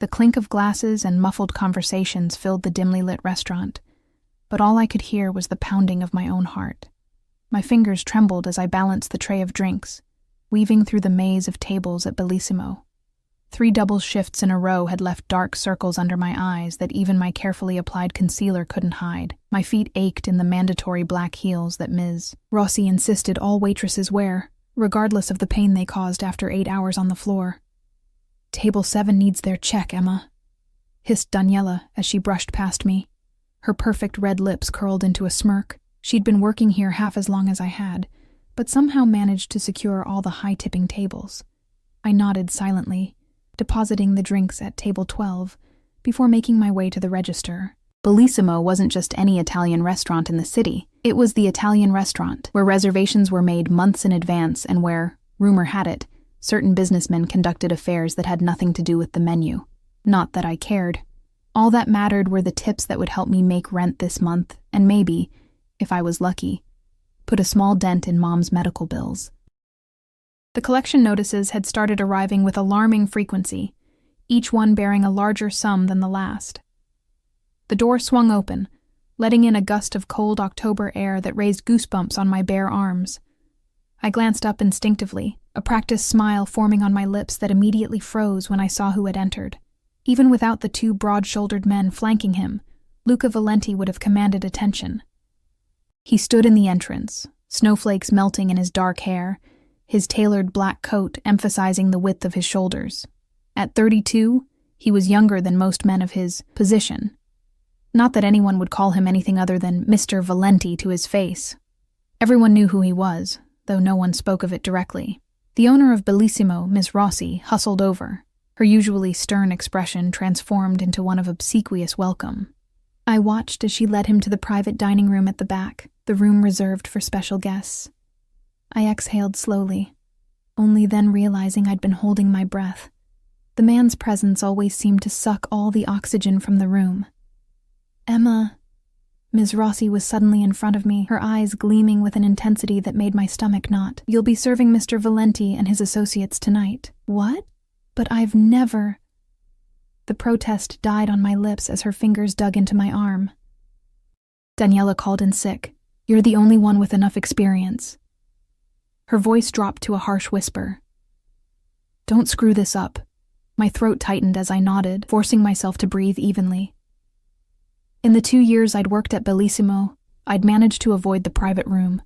The clink of glasses and muffled conversations filled the dimly lit restaurant, but all I could hear was the pounding of my own heart. My fingers trembled as I balanced the tray of drinks, weaving through the maze of tables at Bellissimo. 3 double shifts in a row had left dark circles under my eyes that even my carefully applied concealer couldn't hide. My feet ached in the mandatory black heels that Ms. Rossi insisted all waitresses wear, regardless of the pain they caused after 8 hours on the floor. "Table 7 needs their check, Emma," hissed Daniela as she brushed past me. Her perfect red lips curled into a smirk. She'd been working here half as long as I had, but somehow managed to secure all the high-tipping tables. I nodded silently, depositing the drinks at table 12, before making my way to the register. Bellissimo wasn't just any Italian restaurant in the city. It was the Italian restaurant, where reservations were made months in advance and where, rumor had it, certain businessmen conducted affairs that had nothing to do with the menu. Not that I cared. All that mattered were the tips that would help me make rent this month, and maybe, if I was lucky, put a small dent in Mom's medical bills. The collection notices had started arriving with alarming frequency, each one bearing a larger sum than the last. The door swung open, letting in a gust of cold October air that raised goosebumps on my bare arms. I glanced up instinctively, a practiced smile forming on my lips that immediately froze when I saw who had entered. Even without the 2 broad-shouldered men flanking him, Luca Valenti would have commanded attention. He stood in the entrance, snowflakes melting in his dark hair, his tailored black coat emphasizing the width of his shoulders. At 32, he was younger than most men of his position. Not that anyone would call him anything other than Mr. Valenti to his face. Everyone knew who he was, though no one spoke of it directly. The owner of Bellissimo, Ms. Rossi, hustled over, her usually stern expression transformed into one of obsequious welcome. I watched as she led him to the private dining room at the back, the room reserved for special guests. I exhaled slowly, only then realizing I'd been holding my breath. The man's presence always seemed to suck all the oxygen from the room. "Emma," Ms. Rossi was suddenly in front of me, her eyes gleaming with an intensity that made my stomach knot. "You'll be serving Mr. Valenti and his associates tonight." "What? But I've never—" The protest died on my lips as her fingers dug into my arm. Daniela called in sick. "You're the only one with enough experience." Her voice dropped to a harsh whisper. "Don't screw this up." My throat tightened as I nodded, forcing myself to breathe evenly. In the 2 years I'd worked at Bellissimo, I'd managed to avoid the private room.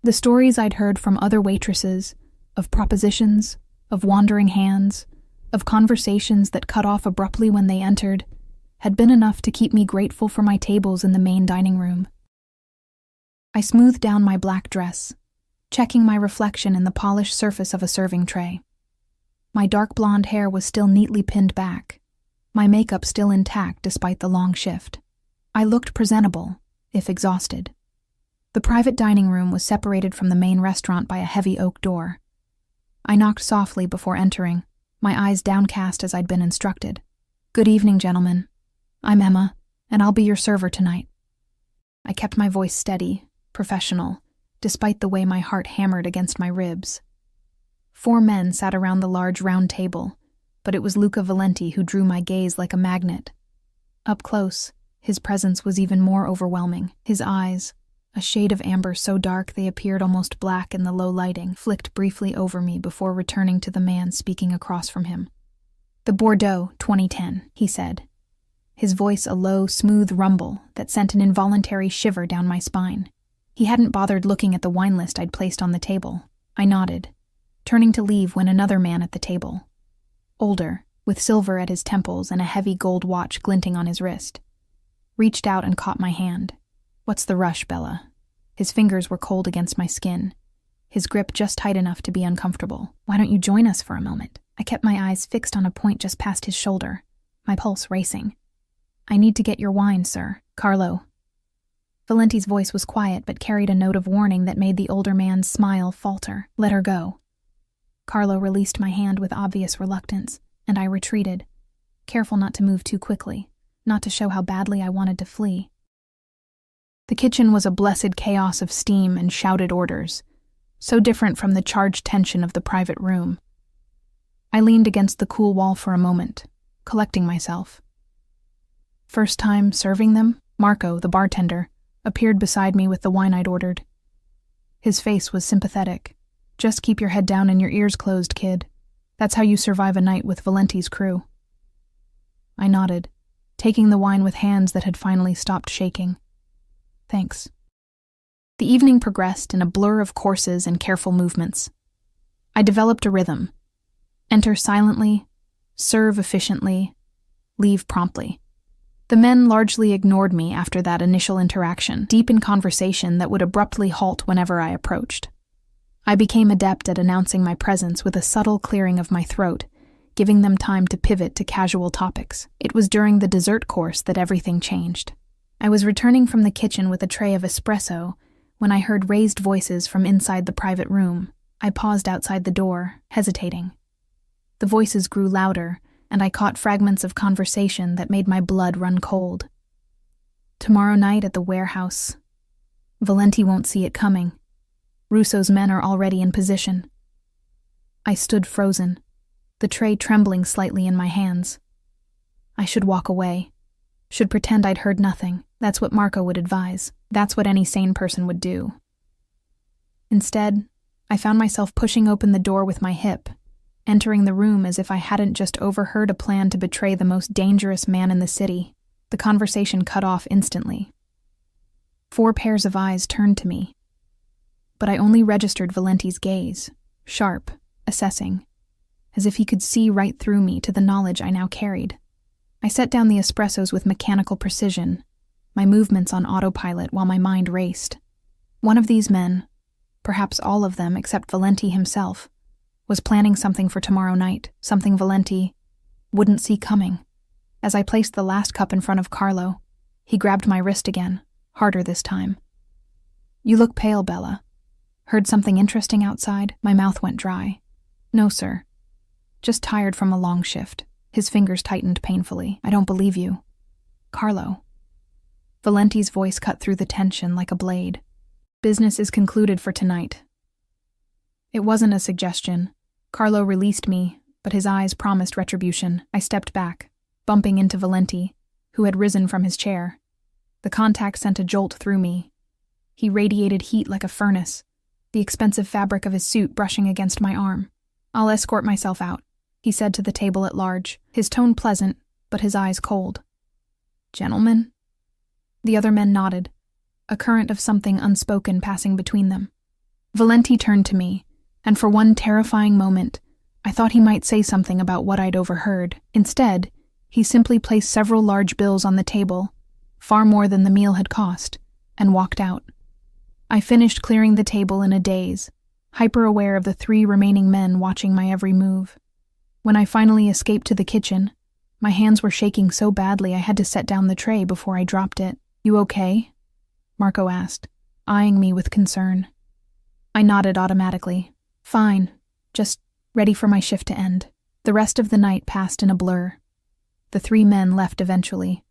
The stories I'd heard from other waitresses, of propositions, of wandering hands, of conversations that cut off abruptly when they entered, had been enough to keep me grateful for my tables in the main dining room. I smoothed down my black dress, checking my reflection in the polished surface of a serving tray. My dark blonde hair was still neatly pinned back, my makeup still intact despite the long shift. I looked presentable, if exhausted. The private dining room was separated from the main restaurant by a heavy oak door. I knocked softly before entering, my eyes downcast as I'd been instructed. "Good evening, gentlemen. I'm Emma, and I'll be your server tonight." I kept my voice steady, professional, despite the way my heart hammered against my ribs. 4 men sat around the large round table, but it was Luca Valenti who drew my gaze like a magnet. Up close, his presence was even more overwhelming. His eyes, a shade of amber so dark they appeared almost black in the low lighting, flicked briefly over me before returning to the man speaking across from him. "The Bordeaux 2010, he said, his voice a low, smooth rumble that sent an involuntary shiver down my spine. He hadn't bothered looking at the wine list I'd placed on the table. I nodded, turning to leave when another man at the table, older, with silver at his temples and a heavy gold watch glinting on his wrist, reached out and caught my hand. "What's the rush, Bella?" His fingers were cold against my skin, his grip just tight enough to be uncomfortable. "Why don't you join us for a moment?" I kept my eyes fixed on a point just past his shoulder, my pulse racing. "I need to get your wine, sir. Carlo." Valenti's voice was quiet but carried a note of warning that made the older man's smile falter. "Let her go." Carlo released my hand with obvious reluctance, and I retreated, careful not to move too quickly, not to show how badly I wanted to flee. The kitchen was a blessed chaos of steam and shouted orders, so different from the charged tension of the private room. I leaned against the cool wall for a moment, collecting myself. First time serving them, Marco, the bartender, appeared beside me with the wine I'd ordered. His face was sympathetic. "Just keep your head down and your ears closed, kid. That's how you survive a night with Valenti's crew." I nodded, taking the wine with hands that had finally stopped shaking. "Thanks." The evening progressed in a blur of courses and careful movements. I developed a rhythm. Enter silently, serve efficiently, leave promptly. The men largely ignored me after that initial interaction, deep in conversation that would abruptly halt whenever I approached. I became adept at announcing my presence with a subtle clearing of my throat, giving them time to pivot to casual topics. It was during the dessert course that everything changed. I was returning from the kitchen with a tray of espresso when I heard raised voices from inside the private room. I paused outside the door, hesitating. The voices grew louder, and I caught fragments of conversation that made my blood run cold. "Tomorrow night at the warehouse. Valenti won't see it coming. Russo's men are already in position." I stood frozen, the tray trembling slightly in my hands. I should walk away. Should pretend I'd heard nothing. That's what Marco would advise. That's what any sane person would do. Instead, I found myself pushing open the door with my hip, entering the room as if I hadn't just overheard a plan to betray the most dangerous man in the city. The conversation cut off instantly. 4 pairs of eyes turned to me, but I only registered Valenti's gaze, sharp, assessing, as if he could see right through me to the knowledge I now carried. I set down the espressos with mechanical precision, my movements on autopilot while my mind raced. One of these men, perhaps all of them except Valenti himself, was planning something for tomorrow night, something Valenti wouldn't see coming. As I placed the last cup in front of Carlo, he grabbed my wrist again, harder this time. "You look pale, Bella. Heard something interesting outside?" My mouth went dry. "No, sir. Just tired from a long shift." His fingers tightened painfully. "I don't believe you." "Carlo." Valenti's voice cut through the tension like a blade. "Business is concluded for tonight." It wasn't a suggestion. Carlo released me, but his eyes promised retribution. I stepped back, bumping into Valenti, who had risen from his chair. The contact sent a jolt through me. He radiated heat like a furnace, the expensive fabric of his suit brushing against my arm. "I'll escort myself out," he said to the table at large, his tone pleasant, but his eyes cold. "Gentlemen?" The other men nodded, a current of something unspoken passing between them. Valenti turned to me, and for one terrifying moment, I thought he might say something about what I'd overheard. Instead, he simply placed several large bills on the table, far more than the meal had cost, and walked out. I finished clearing the table in a daze, hyper-aware of the 3 remaining men watching my every move. When I finally escaped to the kitchen, my hands were shaking so badly I had to set down the tray before I dropped it. "You okay?" Marco asked, eyeing me with concern. I nodded automatically. "Fine, just ready for my shift to end." The rest of the night passed in a blur. The 3 men left eventually,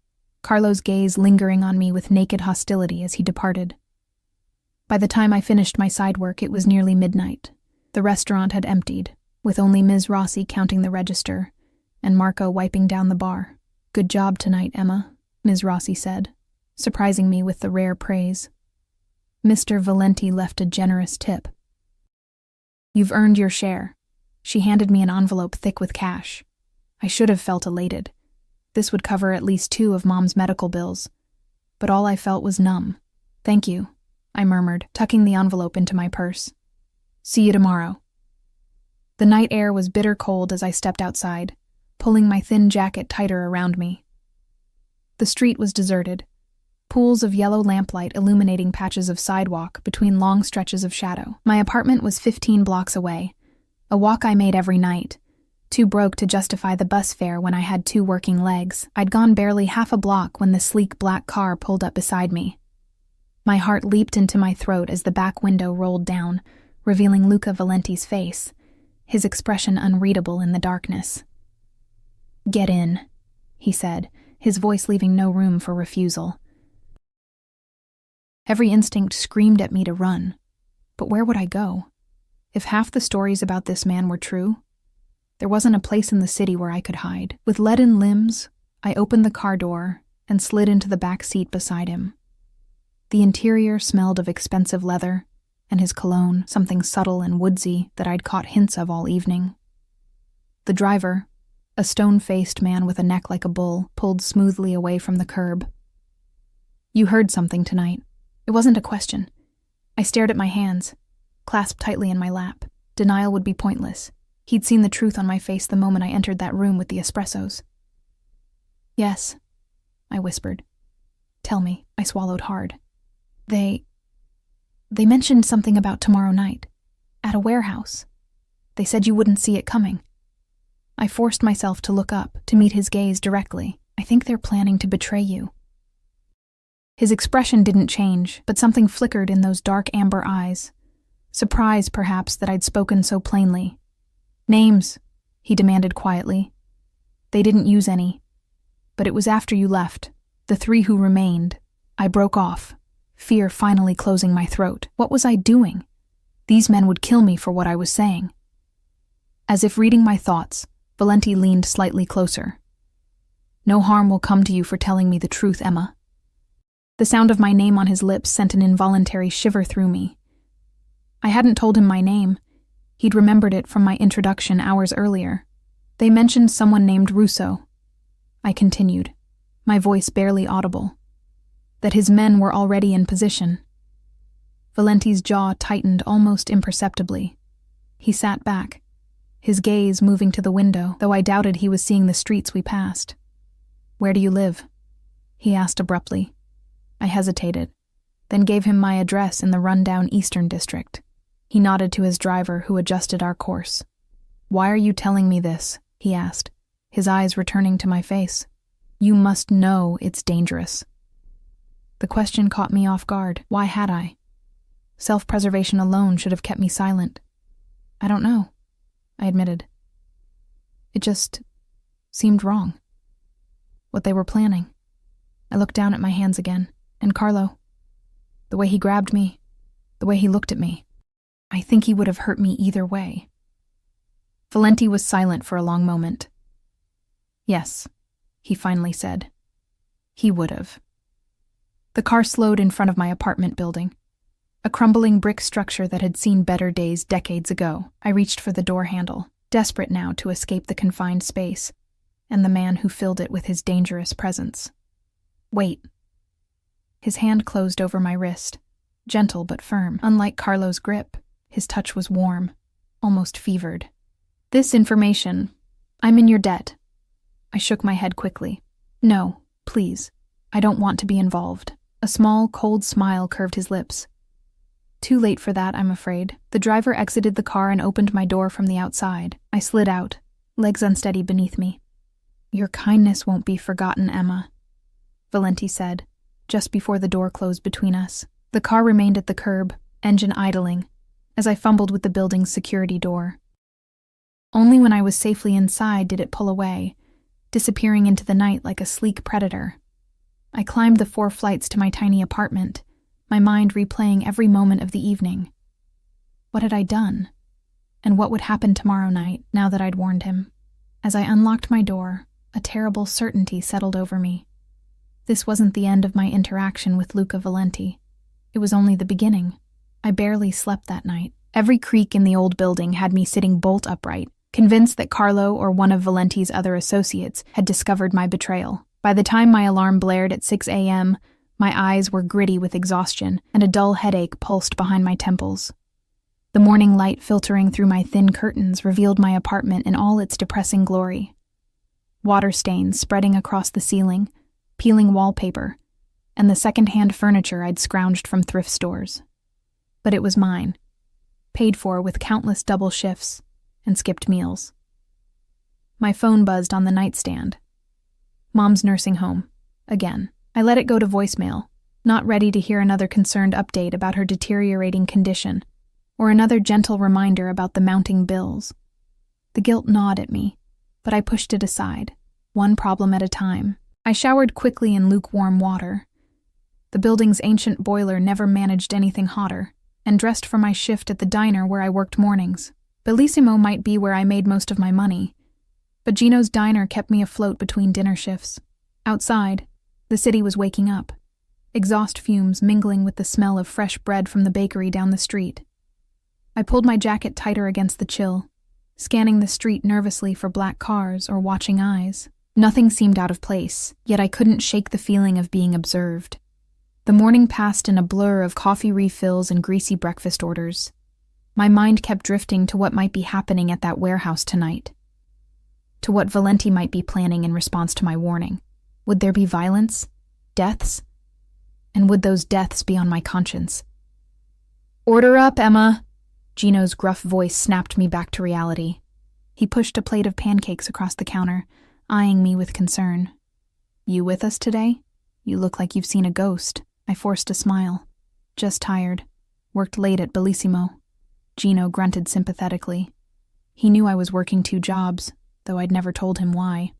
Carlo's gaze lingering on me with naked hostility as he departed. By the time I finished my side work, it was nearly midnight. The restaurant had emptied, with only Ms. Rossi counting the register, and Marco wiping down the bar. "Good job tonight, Emma," Ms. Rossi said, surprising me with the rare praise. Mr. Valenti left a generous tip. "You've earned your share." She handed me an envelope thick with cash. I should have felt elated. This would cover at least 2 of Mom's medical bills, but all I felt was numb. "Thank you," I murmured, tucking the envelope into my purse. "See you tomorrow." The night air was bitter cold as I stepped outside, pulling my thin jacket tighter around me. The street was deserted, pools of yellow lamplight illuminating patches of sidewalk between long stretches of shadow. My apartment was 15 blocks away, a walk I made every night, too broke to justify the bus fare when I had 2 working legs. I'd gone barely half a block when the sleek black car pulled up beside me. My heart leaped into my throat as the back window rolled down, revealing Luca Valenti's face, his expression unreadable in the darkness. "Get in," he said, his voice leaving no room for refusal. Every instinct screamed at me to run, but where would I go? If half the stories about this man were true, There wasn't a place in the city where I could hide. With leaden limbs, I opened the car door and slid into the back seat beside him. The interior smelled of expensive leather, and his cologne, something subtle and woodsy that I'd caught hints of all evening. The driver, a stone-faced man with a neck like a bull, pulled smoothly away from the curb. "You heard something tonight." It wasn't a question. I stared at my hands, clasped tightly in my lap. Denial would be pointless. He'd seen the truth on my face the moment I entered that room with the espressos. "Yes," I whispered. "Tell me." I swallowed hard. They mentioned something about tomorrow night, at a warehouse. They said you wouldn't see it coming." I forced myself to look up, to meet his gaze directly. "I think they're planning to betray you." His expression didn't change, but something flickered in those dark amber eyes. Surprise, perhaps, that I'd spoken so plainly. "Names," he demanded quietly. "They didn't use any. But it was after you left, the 3 who remained." I broke off, fear finally closing my throat. What was I doing? These men would kill me for what I was saying. As if reading my thoughts, Valenti leaned slightly closer. "No harm will come to you for telling me the truth, Emma." The sound of my name on his lips sent an involuntary shiver through me. I hadn't told him my name. He'd remembered it from my introduction hours earlier. "They mentioned someone named Russo," I continued, my voice barely audible. "That his men were already in position." Valenti's jaw tightened almost imperceptibly. He sat back, his gaze moving to the window, though I doubted he was seeing the streets we passed. "Where do you live?" he asked abruptly. I hesitated, then gave him my address in the rundown Eastern District. He nodded to his driver, who adjusted our course. "Why are you telling me this?" he asked, his eyes returning to my face. "You must know it's dangerous." The question caught me off guard. Why had I? Self-preservation alone should have kept me silent. "I don't know," I admitted. It just seemed wrong. What they were planning. I looked down at my hands again, and Carlo. The way he grabbed me, the way he looked at me. I think he would have hurt me either way. Valenti was silent for a long moment. "Yes," he finally said. "He would have." The car slowed in front of my apartment building, a crumbling brick structure that had seen better days decades ago. I reached for the door handle, desperate now to escape the confined space and the man who filled it with his dangerous presence. "Wait." His hand closed over my wrist, gentle but firm. Unlike Carlo's grip, his touch was warm, almost fevered. "This information, I'm in your debt." I shook my head quickly. "No, please. I don't want to be involved." A small, cold smile curved his lips. "Too late for that, I'm afraid." The driver exited the car and opened my door from the outside. I slid out, legs unsteady beneath me. "Your kindness won't be forgotten, Emma," Valenti said, just before the door closed between us. The car remained at the curb, engine idling, as I fumbled with the building's security door. Only when I was safely inside did it pull away, disappearing into the night like a sleek predator. I climbed the 4 flights to my tiny apartment, my mind replaying every moment of the evening. What had I done? And what would happen tomorrow night, now that I'd warned him? As I unlocked my door, a terrible certainty settled over me. This wasn't the end of my interaction with Luca Valenti. It was only the beginning. I barely slept that night. Every creak in the old building had me sitting bolt upright, convinced that Carlo or one of Valenti's other associates had discovered my betrayal. By the time my alarm blared at 6 a.m., my eyes were gritty with exhaustion, and a dull headache pulsed behind my temples. The morning light filtering through my thin curtains revealed my apartment in all its depressing glory. Water stains spreading across the ceiling, peeling wallpaper, and the second-hand furniture I'd scrounged from thrift stores. But it was mine, paid for with countless double shifts and skipped meals. My phone buzzed on the nightstand. Mom's nursing home, again. I let it go to voicemail, not ready to hear another concerned update about her deteriorating condition, or another gentle reminder about the mounting bills. The guilt gnawed at me, but I pushed it aside, one problem at a time. I showered quickly in lukewarm water. The building's ancient boiler never managed anything hotter, and dressed for my shift at the diner where I worked mornings. Bellissimo might be where I made most of my money, but Gino's diner kept me afloat between dinner shifts. Outside, the city was waking up, exhaust fumes mingling with the smell of fresh bread from the bakery down the street. I pulled my jacket tighter against the chill, scanning the street nervously for black cars or watching eyes. Nothing seemed out of place, yet I couldn't shake the feeling of being observed. The morning passed in a blur of coffee refills and greasy breakfast orders. My mind kept drifting to what might be happening at that warehouse tonight, to what Valenti might be planning in response to my warning. Would there be violence? Deaths? And would those deaths be on my conscience? "Order up, Emma!" Gino's gruff voice snapped me back to reality. He pushed a plate of pancakes across the counter, eyeing me with concern. "You with us today? You look like you've seen a ghost." I forced a smile. "Just tired. Worked late at Bellissimo." Gino grunted sympathetically. He knew I was working 2 jobs, though I'd never told him why.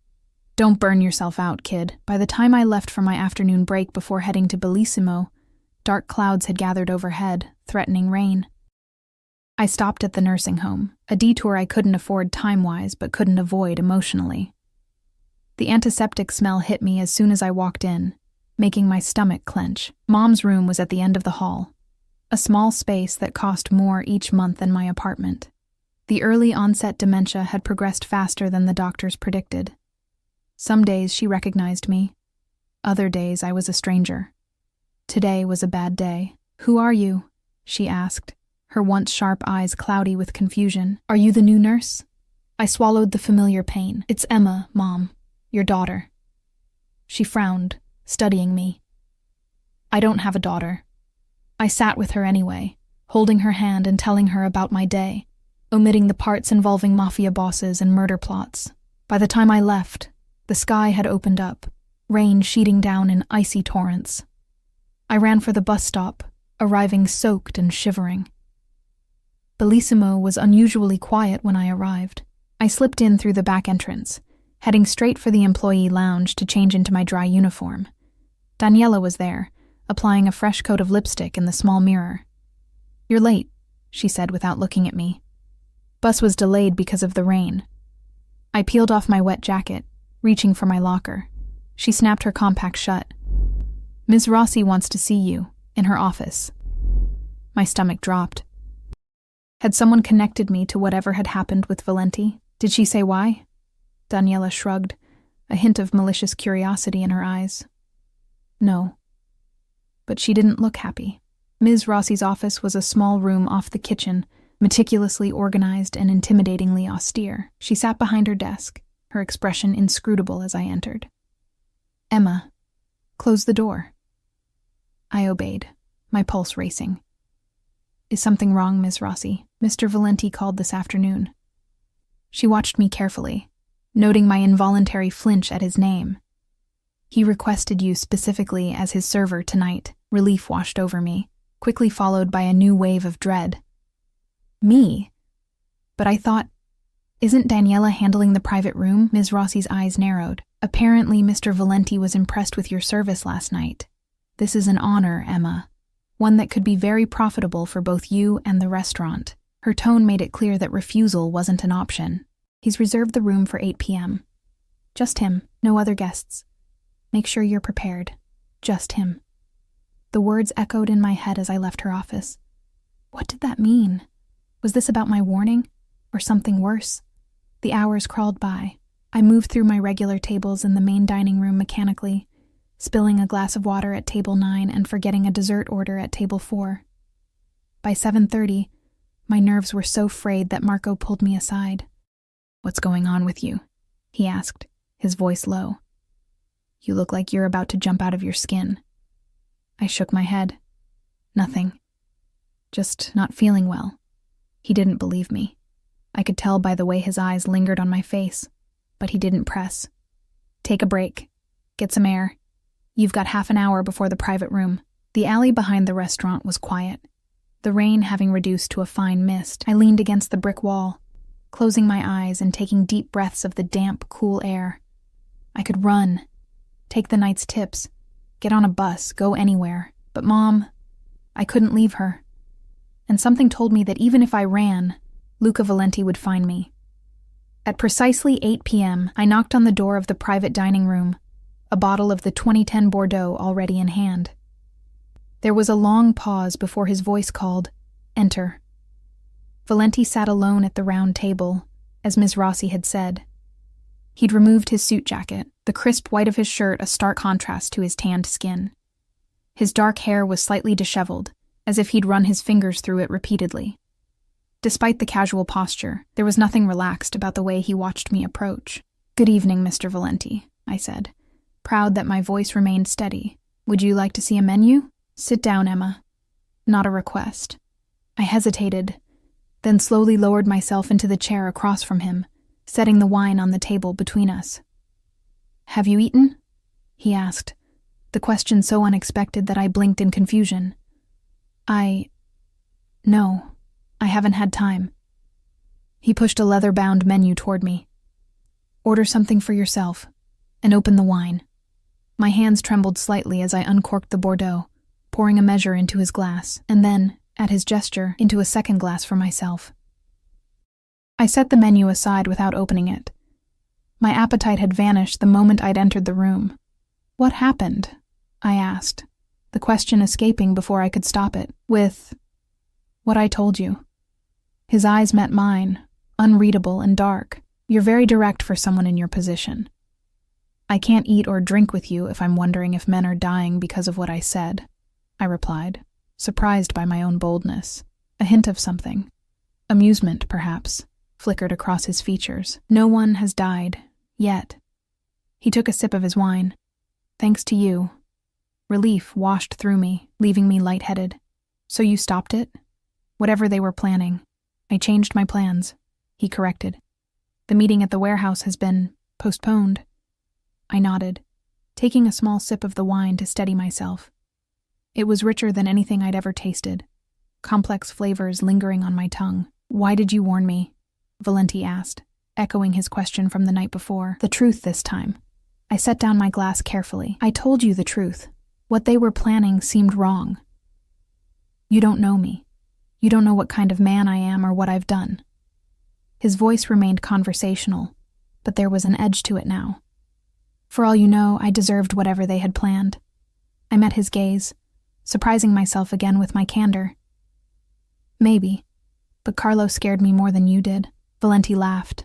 "Don't burn yourself out, kid." By the time I left for my afternoon break before heading to Bellissimo, dark clouds had gathered overhead, threatening rain. I stopped at the nursing home, a detour I couldn't afford time-wise but couldn't avoid emotionally. The antiseptic smell hit me as soon as I walked in, making my stomach clench. Mom's room was at the end of the hall, a small space that cost more each month than my apartment. The early onset dementia had progressed faster than the doctors predicted. Some days she recognized me. Other days I was a stranger. Today was a bad day. "Who are you?" she asked, her once sharp eyes cloudy with confusion. "Are you the new nurse?" I swallowed the familiar pain. "It's Emma, Mom, your daughter." She frowned, studying me. "I don't have a daughter." I sat with her anyway, holding her hand and telling her about my day, omitting the parts involving Mafia bosses and murder plots. By the time I left, the sky had opened up, rain sheeting down in icy torrents. I ran for the bus stop, arriving soaked and shivering. Bellissimo was unusually quiet when I arrived. I slipped in through the back entrance, heading straight for the employee lounge to change into my dry uniform. Daniela was there, applying a fresh coat of lipstick in the small mirror. "You're late," she said without looking at me. "Bus was delayed because of the rain." I peeled off my wet jacket, reaching for my locker. She snapped her compact shut. "Ms. Rossi wants to see you, in her office." My stomach dropped. Had someone connected me to whatever had happened with Valenti? Did she say why? Daniela shrugged, a hint of malicious curiosity in her eyes. "No." But she didn't look happy. Ms. Rossi's office was a small room off the kitchen, meticulously organized and intimidatingly austere. She sat behind her desk, her expression inscrutable as I entered. "Emma, close the door." I obeyed, my pulse racing. "Is something wrong, Ms. Rossi? Mr. Valenti called this afternoon." She watched me carefully, noting my involuntary flinch at his name. "He requested you specifically as his server tonight." Relief washed over me, quickly followed by a new wave of dread. "Me?" But I thought, isn't Daniela handling the private room? Ms. Rossi's eyes narrowed. "Apparently Mr. Valenti was impressed with your service last night. This is an honor, Emma. One that could be very profitable for both you and the restaurant." Her tone made it clear that refusal wasn't an option. "He's reserved the room for 8 p.m. Just him, no other guests. Make sure you're prepared. Just him." The words echoed in my head as I left her office. What did that mean? Was this about my warning? Or something worse? The hours crawled by. I moved through my regular tables in the main dining room mechanically, spilling a glass of water at table 9 and forgetting a dessert order at table 4. By 7:30, my nerves were so frayed that Marco pulled me aside. "What's going on with you?" he asked, his voice low. "You look like you're about to jump out of your skin." I shook my head. "Nothing. Just not feeling well." He didn't believe me. I could tell by the way his eyes lingered on my face, but he didn't press. "Take a break. Get some air. You've got half an hour before the private room." The alley behind the restaurant was quiet. The rain having reduced to a fine mist, I leaned against the brick wall, closing my eyes and taking deep breaths of the damp, cool air. I could run, take the night's tips, get on a bus, go anywhere. But Mom, I couldn't leave her. And something told me that even if I ran, Luca Valenti would find me. At precisely 8 p.m., I knocked on the door of the private dining room, a bottle of the 2010 Bordeaux already in hand. There was a long pause before his voice called, "Enter." Valenti sat alone at the round table, as Ms. Rossi had said. He'd removed his suit jacket, the crisp white of his shirt a stark contrast to his tanned skin. His dark hair was slightly disheveled, as if he'd run his fingers through it repeatedly. Despite the casual posture, there was nothing relaxed about the way he watched me approach. "Good evening, Mr. Valenti," I said, proud that my voice remained steady. "Would you like to see a menu?" "Sit down, Emma." Not a request. I hesitated, then slowly lowered myself into the chair across from him, setting the wine on the table between us. "Have you eaten?" he asked, the question so unexpected that I blinked in confusion. No, I haven't had time." He pushed a leather-bound menu toward me. "Order something for yourself, and open the wine." My hands trembled slightly as I uncorked the Bordeaux, pouring a measure into his glass, and then, at his gesture, into a second glass for myself. I set the menu aside without opening it. My appetite had vanished the moment I'd entered the room. "What happened?" I asked, the question escaping before I could stop it. "With what I told you." His eyes met mine, unreadable and dark. "You're very direct for someone in your position. I can't eat or drink with you if I'm wondering if men are dying because of what I said," I replied, surprised by my own boldness. A hint of something, amusement perhaps, flickered across his features. "No one has died, yet." He took a sip of his wine. "Thanks to you." Relief washed through me, leaving me lightheaded. "So you stopped it?" "Whatever they were planning. I changed my plans," he corrected. "The meeting at the warehouse has been postponed." I nodded, taking a small sip of the wine to steady myself. It was richer than anything I'd ever tasted, complex flavors lingering on my tongue. "Why did you warn me?" Valenti asked, echoing his question from the night before. "The truth this time." I set down my glass carefully. "I told you the truth. What they were planning seemed wrong. You don't know me. You don't know what kind of man I am or what I've done." His voice remained conversational, but there was an edge to it now. "For all you know, I deserved whatever they had planned." I met his gaze, surprising myself again with my candor. "Maybe, but Carlo scared me more than you did." Valenti laughed,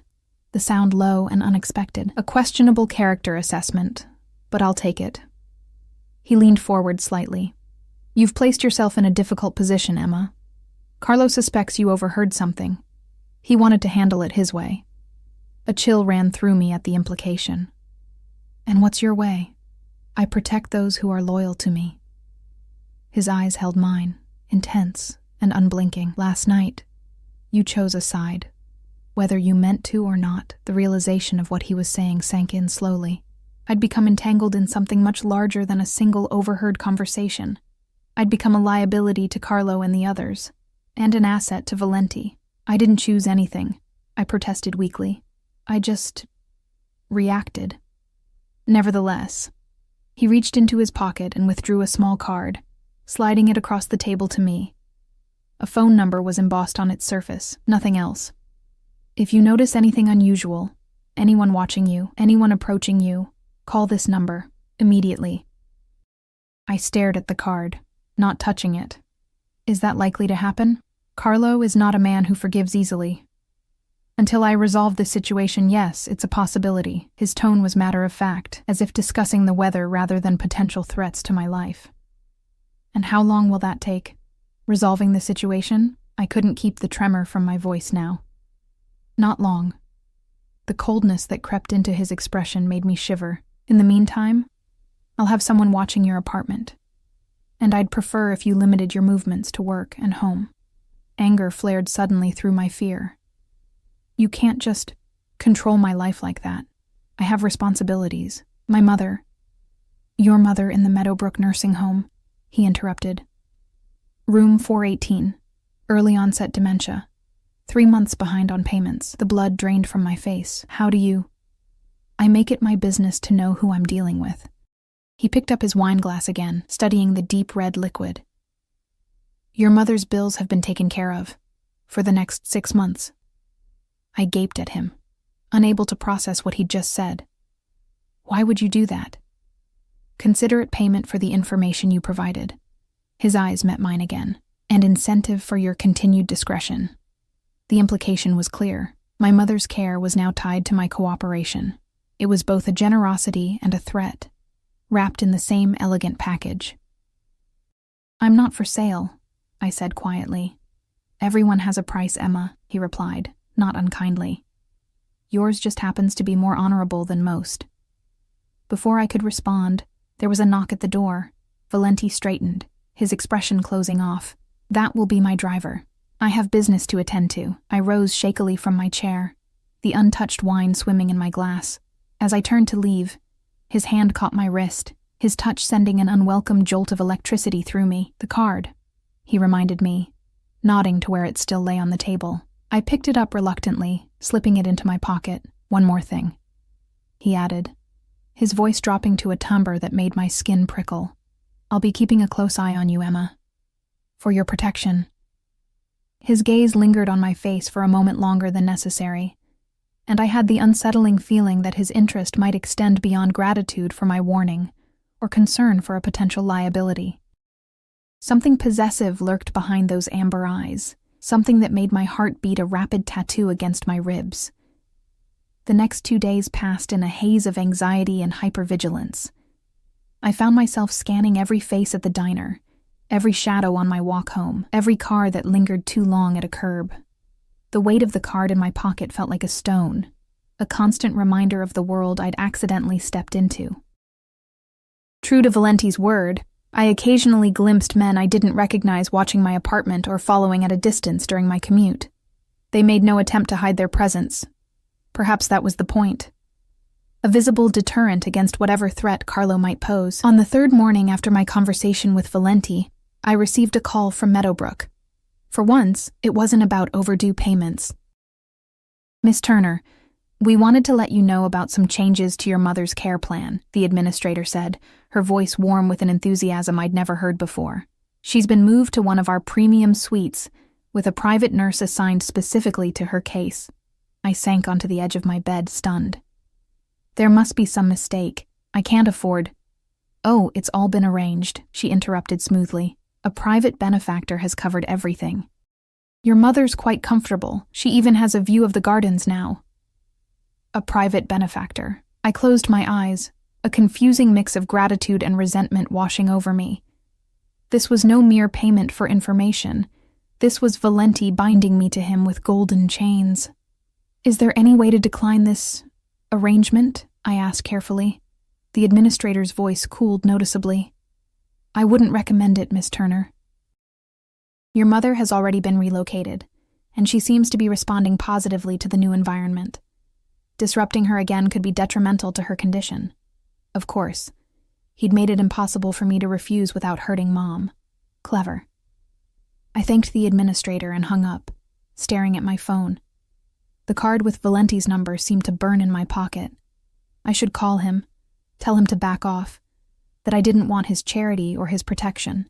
the sound low and unexpected. "A questionable character assessment, but I'll take it." He leaned forward slightly. "You've placed yourself in a difficult position, Emma. Carlo suspects you overheard something. He wanted to handle it his way." A chill ran through me at the implication. "And what's your way?" "I protect those who are loyal to me." His eyes held mine, intense and unblinking. "Last night, you chose a side. Whether you meant to or not, the realization of what he was saying sank in slowly. I'd become entangled in something much larger than a single overheard conversation. I'd become a liability to Carlo and the others, and an asset to Valenti. I didn't choose anything," I protested weakly. "I just reacted." Nevertheless, he reached into his pocket and withdrew a small card, sliding it across the table to me. A phone number was embossed on its surface, nothing else. "If you notice anything unusual, anyone watching you, anyone approaching you, call this number, immediately." I stared at the card, not touching it. "Is that likely to happen?" "Carlo is not a man who forgives easily. Until I resolve this situation, yes, it's a possibility." His tone was matter-of-fact, as if discussing the weather rather than potential threats to my life. "And how long will that take?" "Resolving the situation?" I couldn't keep the tremor from my voice now. "Not long." The coldness that crept into his expression made me shiver. "In the meantime, I'll have someone watching your apartment. And I'd prefer if you limited your movements to work and home." Anger flared suddenly through my fear. "You can't just control my life like that. I have responsibilities. My mother—" "Your mother in the Meadowbrook nursing home," he interrupted. "Room 418, early onset dementia. 3 months behind on payments." The blood drained from my face. "How do you—" "I make it my business to know who I'm dealing with." He picked up his wine glass again, studying the deep red liquid. "Your mother's bills have been taken care of. For the next 6 months. I gaped at him, unable to process what he'd just said. Why would you do that? Considerate payment for the information you provided. His eyes met mine again. And incentive for your continued discretion. The implication was clear. My mother's care was now tied to my cooperation. It was both a generosity and a threat, wrapped in the same elegant package. I'm not for sale, I said quietly. Everyone has a price, Emma, he replied, not unkindly. Yours just happens to be more honorable than most. Before I could respond, there was a knock at the door. Valenti straightened, his expression closing off. That will be my driver. I have business to attend to. I rose shakily from my chair, the untouched wine swimming in my glass. As I turned to leave, his hand caught my wrist, his touch sending an unwelcome jolt of electricity through me. The card, he reminded me, nodding to where it still lay on the table. I picked it up reluctantly, slipping it into my pocket. One more thing, he added, his voice dropping to a timbre that made my skin prickle. I'll be keeping a close eye on you, Emma. For your protection. His gaze lingered on my face for a moment longer than necessary, and I had the unsettling feeling that his interest might extend beyond gratitude for my warning or concern for a potential liability. Something possessive lurked behind those amber eyes, something that made my heart beat a rapid tattoo against my ribs. The next 2 days passed in a haze of anxiety and hypervigilance. I found myself scanning every face at the diner, every shadow on my walk home, every car that lingered too long at a curb. The weight of the card in my pocket felt like a stone, a constant reminder of the world I'd accidentally stepped into. True to Valenti's word, I occasionally glimpsed men I didn't recognize watching my apartment or following at a distance during my commute. They made no attempt to hide their presence. Perhaps that was the point. A visible deterrent against whatever threat Carlo might pose. On the third morning after my conversation with Valenti, I received a call from Meadowbrook. For once, it wasn't about overdue payments. Miss Turner, we wanted to let you know about some changes to your mother's care plan, the administrator said, her voice warm with an enthusiasm I'd never heard before. She's been moved to one of our premium suites, with a private nurse assigned specifically to her case. I sank onto the edge of my bed, stunned. There must be some mistake. I can't afford. Oh, it's all been arranged, she interrupted smoothly. A private benefactor has covered everything. Your mother's quite comfortable. She even has a view of the gardens now. A private benefactor. I closed my eyes, a confusing mix of gratitude and resentment washing over me. This was no mere payment for information. This was Valenti binding me to him with golden chains. Is there any way to decline this arrangement? I asked carefully. The administrator's voice cooled noticeably. I wouldn't recommend it, Miss Turner. Your mother has already been relocated, and she seems to be responding positively to the new environment. Disrupting her again could be detrimental to her condition. Of course, he'd made it impossible for me to refuse without hurting Mom. Clever. I thanked the administrator and hung up, staring at my phone. The card with Valenti's number seemed to burn in my pocket. I should call him, tell him to back off, that I didn't want his charity or his protection.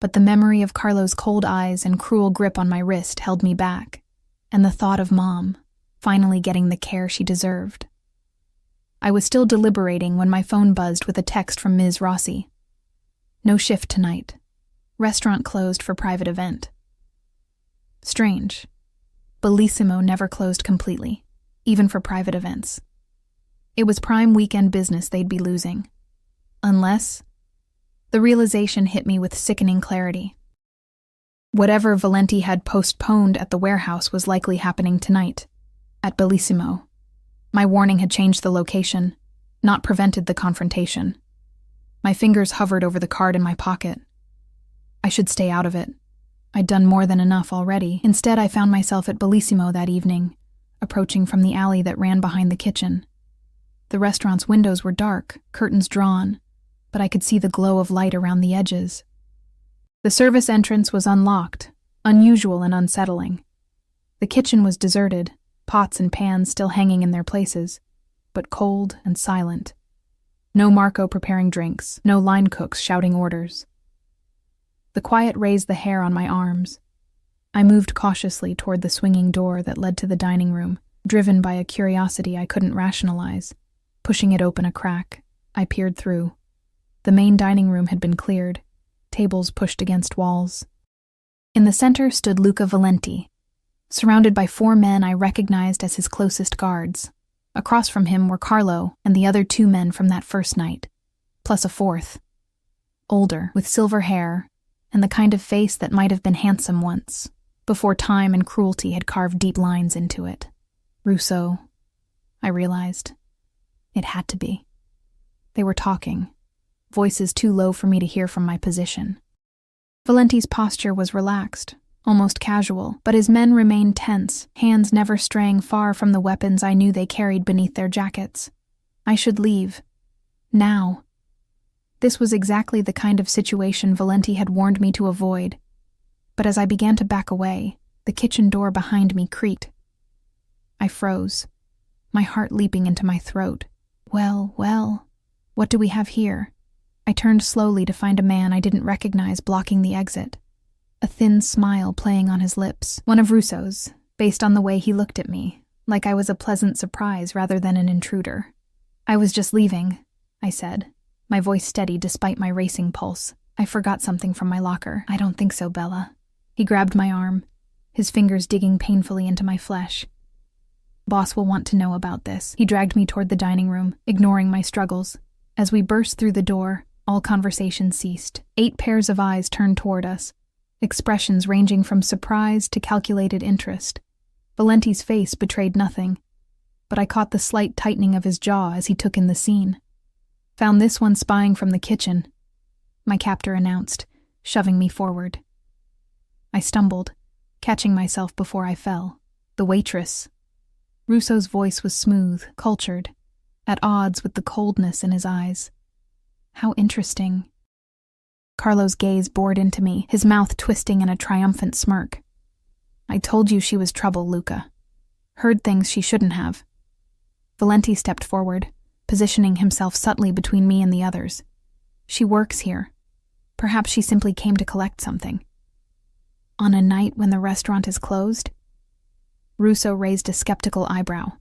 But the memory of Carlo's cold eyes and cruel grip on my wrist held me back, and the thought of Mom, finally getting the care she deserved. I was still deliberating when my phone buzzed with a text from Ms. Rossi. No shift tonight. Restaurant closed for private event. Strange. Bellissimo never closed completely, even for private events. It was prime weekend business they'd be losing. Unless... The realization hit me with sickening clarity. Whatever Valenti had postponed at the warehouse was likely happening tonight, at Bellissimo. My warning had changed the location, not prevented the confrontation. My fingers hovered over the card in my pocket. I should stay out of it. I'd done more than enough already. Instead, I found myself at Bellissimo that evening, approaching from the alley that ran behind the kitchen. The restaurant's windows were dark, curtains drawn, but I could see the glow of light around the edges. The service entrance was unlocked, unusual and unsettling. The kitchen was deserted, pots and pans still hanging in their places, but cold and silent. No Marco preparing drinks, no line cooks shouting orders. The quiet raised the hair on my arms. I moved cautiously toward the swinging door that led to the dining room, driven by a curiosity I couldn't rationalize. Pushing it open a crack, I peered through. The main dining room had been cleared, tables pushed against walls. In the center stood Luca Valenti, surrounded by 4 men I recognized as his closest guards. Across from him were Carlo and the other 2 men from that first night, plus a 4th. Older, with silver hair, and the kind of face that might have been handsome once, before time and cruelty had carved deep lines into it. Russo, I realized. It had to be. They were talking, voices too low for me to hear from my position. Valenti's posture was relaxed, almost casual, but his men remained tense, hands never straying far from the weapons I knew they carried beneath their jackets. I should leave. Now. This was exactly the kind of situation Valenti had warned me to avoid. But as I began to back away, the kitchen door behind me creaked. I froze, my heart leaping into my throat. Well, what do we have here? I turned slowly to find a man I didn't recognize blocking the exit, a thin smile playing on his lips, one of Russo's, based on the way he looked at me, like I was a pleasant surprise rather than an intruder. I was just leaving, I said, my voice steady despite my racing pulse. I forgot something from my locker. I don't think so, Bella. He grabbed my arm, his fingers digging painfully into my flesh. Boss will want to know about this. He dragged me toward the dining room, ignoring my struggles. As we burst through the door, all conversation ceased. 8 pairs of eyes turned toward us, expressions ranging from surprise to calculated interest. Valenti's face betrayed nothing, but I caught the slight tightening of his jaw as he took in the scene. Found this one spying from the kitchen, my captor announced, shoving me forward. I stumbled, catching myself before I fell. The waitress. Russo's voice was smooth, cultured, at odds with the coldness in his eyes. How interesting. Carlo's gaze bored into me, his mouth twisting in a triumphant smirk. I told you she was trouble, Luca. Heard things she shouldn't have. Valenti stepped forward, positioning himself subtly between me and the others. She works here. Perhaps she simply came to collect something. On a night when the restaurant is closed? Russo raised a skeptical eyebrow.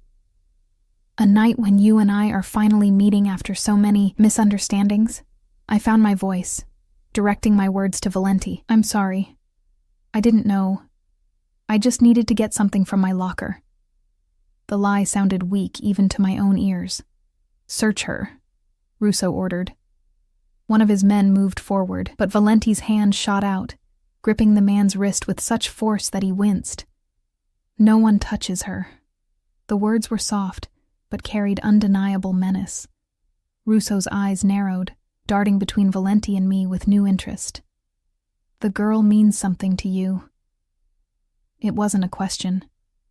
A night when you and I are finally meeting after so many misunderstandings? I found my voice, directing my words to Valenti. I'm sorry. I didn't know. I just needed to get something from my locker. The lie sounded weak even to my own ears. Search her, Russo ordered. One of his men moved forward, but Valenti's hand shot out, gripping the man's wrist with such force that he winced. No one touches her. The words were soft, but carried undeniable menace. Russo's eyes narrowed, darting between Valenti and me with new interest. The girl means something to you. It wasn't a question.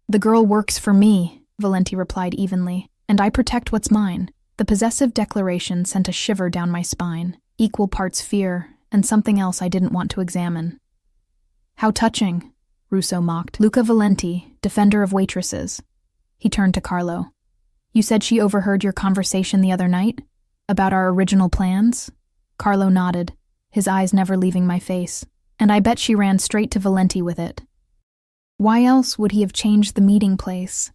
The girl works for me, Valenti replied evenly, and I protect what's mine. The possessive declaration sent a shiver down my spine, equal parts fear and something else I didn't want to examine. How touching, Russo mocked. Luca Valenti, defender of waitresses. He turned to Carlo. You said she overheard your conversation the other night? About our original plans? Carlo nodded, his eyes never leaving my face, and I bet she ran straight to Valenti with it. Why else would he have changed the meeting place?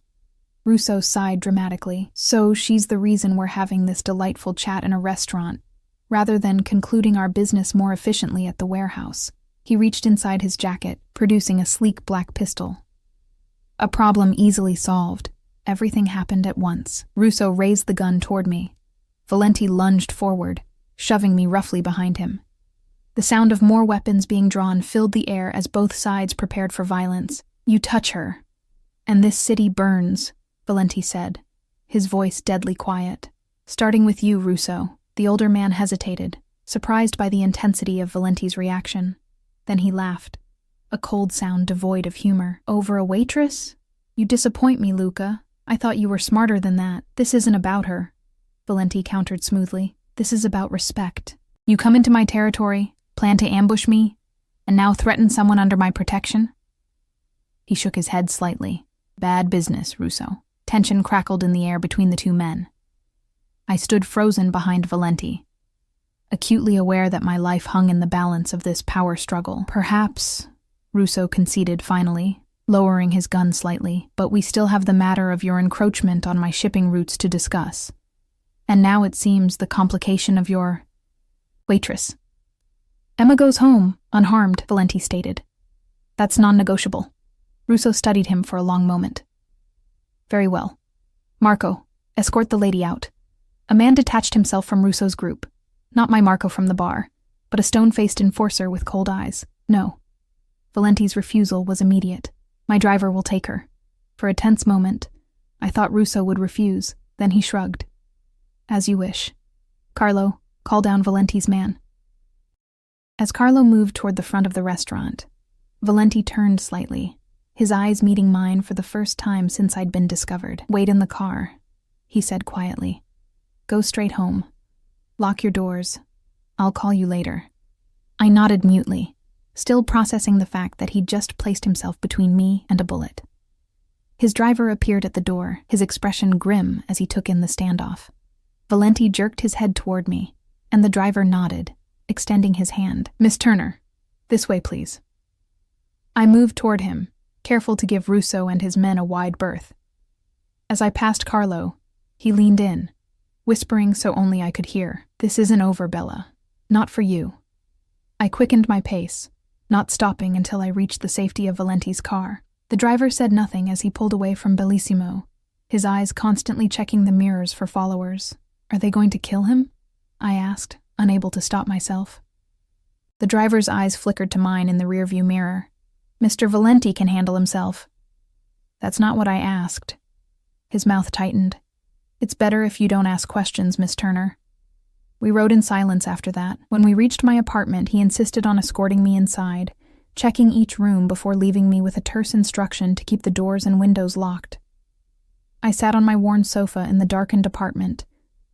Russo sighed dramatically. So she's the reason we're having this delightful chat in a restaurant, rather than concluding our business more efficiently at the warehouse. He reached inside his jacket, producing a sleek black pistol. A problem easily solved. Everything happened at once. Russo raised the gun toward me. Valenti lunged forward, shoving me roughly behind him. The sound of more weapons being drawn filled the air as both sides prepared for violence. You touch her, and this city burns, Valenti said, his voice deadly quiet. Starting with you, Russo. The older man hesitated, surprised by the intensity of Valenti's reaction. Then he laughed, a cold sound devoid of humor. Over a waitress? You disappoint me, Luca. I thought you were smarter than that. This isn't about her, Valenti countered smoothly. This is about respect. You come into my territory, plan to ambush me, and now threaten someone under my protection? He shook his head slightly. Bad business, Russo. Tension crackled in the air between the 2 men. I stood frozen behind Valenti, acutely aware that my life hung in the balance of this power struggle. Perhaps, Russo conceded finally, lowering his gun slightly, but we still have the matter of your encroachment on my shipping routes to discuss. And now it seems the complication of your... Waitress. Emma goes home, unharmed, Valenti stated. That's non-negotiable. Russo studied him for a long moment. Very well. Marco, escort the lady out. A man detached himself from Russo's group. Not my Marco from the bar, but a stone-faced enforcer with cold eyes. No. Valenti's refusal was immediate. My driver will take her. For a tense moment, I thought Russo would refuse, then he shrugged. As you wish. Carlo, call down Valenti's man. As Carlo moved toward the front of the restaurant, Valenti turned slightly, his eyes meeting mine for the first time since I'd been discovered. Wait in the car, he said quietly. Go straight home. Lock your doors. I'll call you later. I nodded mutely, still processing the fact that he'd just placed himself between me and a bullet. His driver appeared at the door, his expression grim as he took in the standoff. Valenti jerked his head toward me, and the driver nodded, extending his hand. Miss Turner, this way, please. I moved toward him, careful to give Russo and his men a wide berth. As I passed Carlo, he leaned in, whispering so only I could hear. This isn't over, Bella. Not for you. I quickened my pace, not stopping until I reached the safety of Valenti's car. The driver said nothing as he pulled away from Bellissimo, his eyes constantly checking the mirrors for followers. Are they going to kill him? I asked, unable to stop myself. The driver's eyes flickered to mine in the rearview mirror. Mr. Valenti can handle himself. That's not what I asked. His mouth tightened. It's better if you don't ask questions, Miss Turner. We rode in silence after that. When we reached my apartment, he insisted on escorting me inside, checking each room before leaving me with a terse instruction to keep the doors and windows locked. I sat on my worn sofa in the darkened apartment,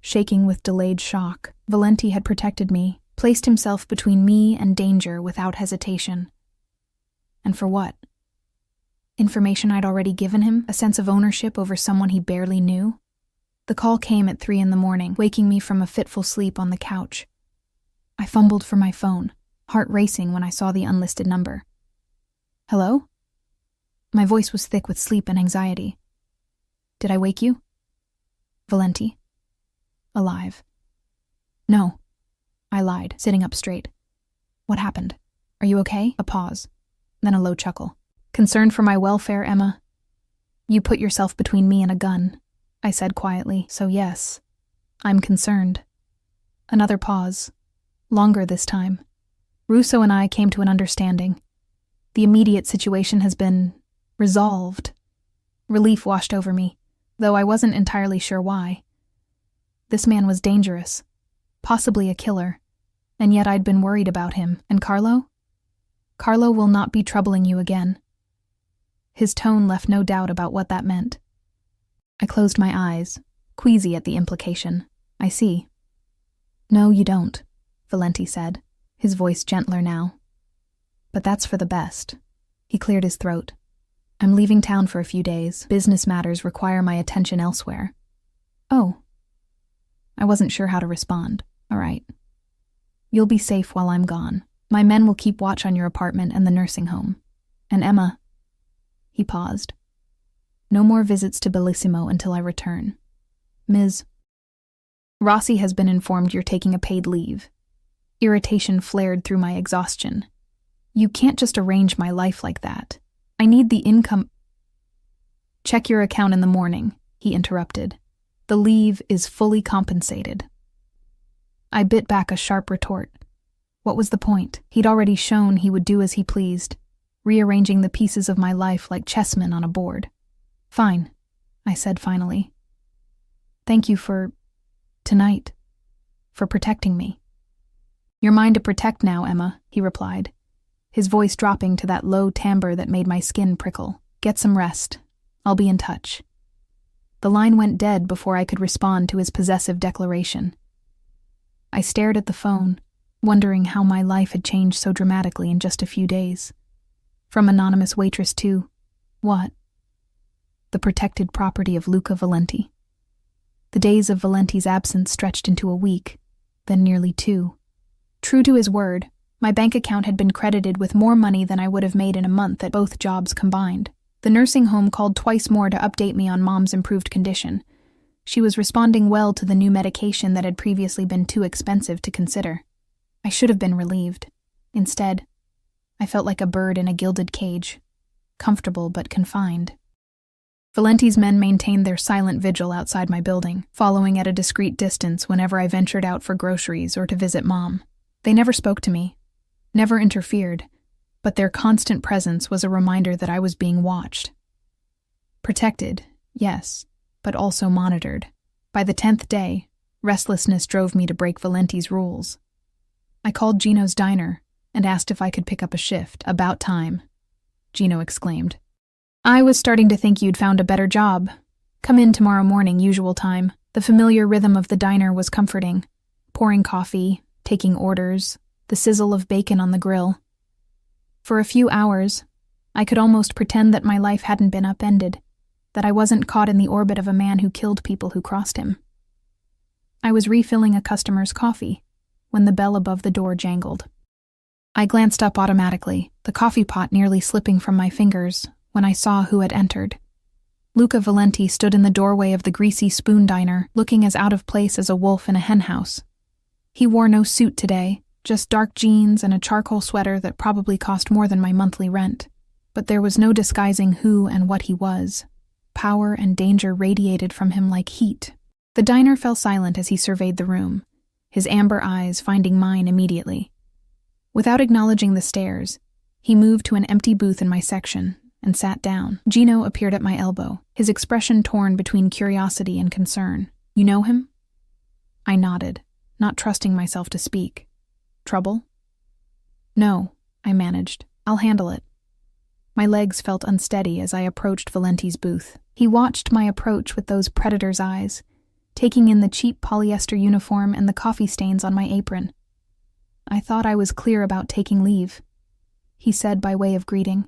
shaking with delayed shock. Valenti had protected me, placed himself between me and danger without hesitation. And for what? Information I'd already given him? A sense of ownership over someone he barely knew? The call came at 3 a.m, waking me from a fitful sleep on the couch. I fumbled for my phone, heart racing when I saw the unlisted number. Hello? My voice was thick with sleep and anxiety. Did I wake you? Valenti. Alive. No. I lied, sitting up straight. What happened? Are you okay? A pause, then a low chuckle. Concerned for my welfare, Emma? You put yourself between me and a gun, I said quietly, so yes, I'm concerned. Another pause, longer this time. Russo and I came to an understanding. The immediate situation has been resolved. Relief washed over me, though I wasn't entirely sure why. This man was dangerous, possibly a killer, and yet I'd been worried about him. And Carlo? Carlo will not be troubling you again. His tone left no doubt about what that meant. I closed my eyes, queasy at the implication. I see. No, you don't, Valenti said, his voice gentler now. But that's for the best. He cleared his throat. I'm leaving town for a few days. Business matters require my attention elsewhere. Oh. I wasn't sure how to respond. All right. You'll be safe while I'm gone. My men will keep watch on your apartment and the nursing home. And Emma... He paused. No more visits to Bellissimo until I return. Ms. Rossi has been informed you're taking a paid leave. Irritation flared through my exhaustion. You can't just arrange my life like that. I need the income... Check your account in the morning, he interrupted. The leave is fully compensated. I bit back a sharp retort. What was the point? He'd already shown he would do as he pleased, rearranging the pieces of my life like chessmen on a board. Fine, I said finally. Thank you for... tonight. For protecting me. You're mine to protect now, Emma, he replied, his voice dropping to that low timbre that made my skin prickle. Get some rest. I'll be in touch. The line went dead before I could respond to his possessive declaration. I stared at the phone, wondering how my life had changed so dramatically in just a few days. From anonymous waitress to... what? The protected property of Luca Valenti. The days of Valenti's absence stretched into a week, then nearly 2. True to his word, My bank account had been credited with more money than I would have made in a month at both jobs combined. The nursing home called twice more to update me on Mom's improved condition. She was responding well to the new medication that had previously been too expensive to consider. I should have been relieved. Instead, I felt like a bird in a gilded cage, comfortable but confined. Valenti's men maintained their silent vigil outside my building, following at a discreet distance whenever I ventured out for groceries or to visit Mom. They never spoke to me, never interfered, but their constant presence was a reminder that I was being watched. Protected, yes, but also monitored. By the 10th day, restlessness drove me to break Valenti's rules. I called Gino's diner and asked if I could pick up a shift. About time, Gino exclaimed. I was starting to think you'd found a better job. Come in tomorrow morning, usual time. The familiar rhythm of the diner was comforting. Pouring coffee, taking orders, the sizzle of bacon on the grill. For a few hours, I could almost pretend that my life hadn't been upended, that I wasn't caught in the orbit of a man who killed people who crossed him. I was refilling a customer's coffee when the bell above the door jangled. I glanced up automatically, the coffee pot nearly slipping from my fingers when I saw who had entered. Luca Valenti stood in the doorway of the Greasy Spoon diner, looking as out of place as a wolf in a henhouse. He wore no suit today, just dark jeans and a charcoal sweater that probably cost more than my monthly rent. But there was no disguising who and what he was. Power and danger radiated from him like heat. The diner fell silent as he surveyed the room, his amber eyes finding mine immediately. Without acknowledging the stares, he moved to an empty booth in my section and sat down. Gino appeared at my elbow, his expression torn between curiosity and concern. You know him? I nodded, not trusting myself to speak. Trouble? No, I managed. I'll handle it. My legs felt unsteady as I approached Valenti's booth. He watched my approach with those predator's eyes, taking in the cheap polyester uniform and the coffee stains on my apron. I thought I was clear about taking leave, he said by way of greeting.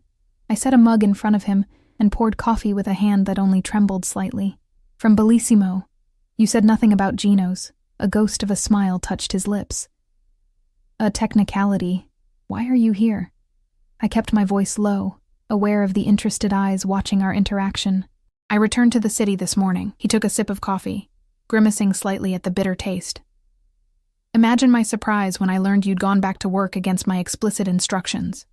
I set a mug in front of him and poured coffee with a hand that only trembled slightly. From Bellissimo. You said nothing about Gino's. A ghost of a smile touched his lips. A technicality. Why are you here? I kept my voice low, aware of the interested eyes watching our interaction. I returned to the city this morning. He took a sip of coffee, grimacing slightly at the bitter taste. Imagine my surprise when I learned you'd gone back to work against my explicit instructions.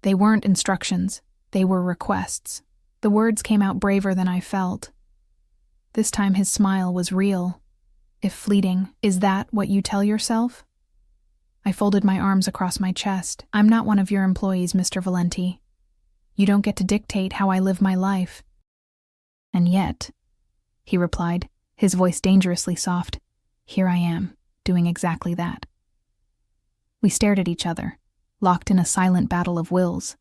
They weren't instructions. They were requests. The words came out braver than I felt. This time his smile was real, if fleeting. Is that what you tell yourself? I folded my arms across my chest. I'm not one of your employees, Mr. Valenti. You don't get to dictate how I live my life. And yet, he replied, his voice dangerously soft, here I am, doing exactly that. We stared at each other, locked in a silent battle of wills.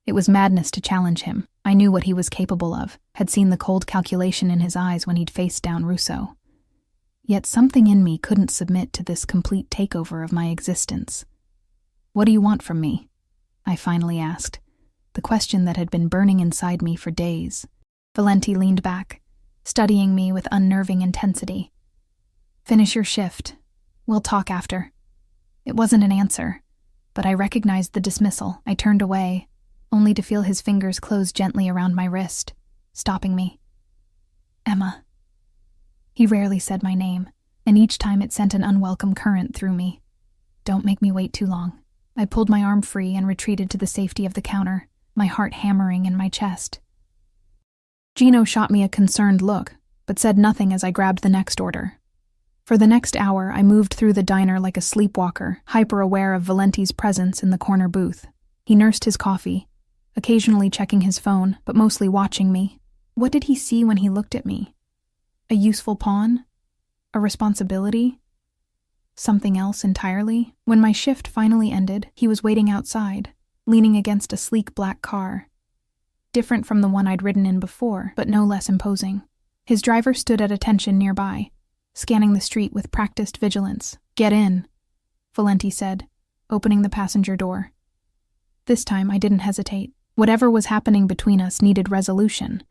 It was madness to challenge him. I knew what he was capable of, had seen the cold calculation in his eyes when he'd faced down Russo. Yet something in me couldn't submit to this complete takeover of my existence. What do you want from me? I finally asked, the question that had been burning inside me for days. Valenti leaned back, studying me with unnerving intensity. Finish your shift. We'll talk after. It wasn't an answer, but I recognized the dismissal. I turned away, only to feel his fingers close gently around my wrist, stopping me. Emma. He rarely said my name, and each time it sent an unwelcome current through me. Don't make me wait too long. I pulled my arm free and retreated to the safety of the counter, my heart hammering in my chest. Gino shot me a concerned look, but said nothing as I grabbed the next order. For the next hour, I moved through the diner like a sleepwalker, hyper-aware of Valenti's presence in the corner booth. He nursed his coffee, occasionally checking his phone, but mostly watching me. What did he see when he looked at me? A useful pawn? A responsibility? Something else entirely? When my shift finally ended, he was waiting outside, leaning against a sleek black car. Different from the one I'd ridden in before, but no less imposing. His driver stood at attention nearby, scanning the street with practiced vigilance. Get in, Valenti said, opening the passenger door. This time I didn't hesitate. Whatever was happening between us needed resolution,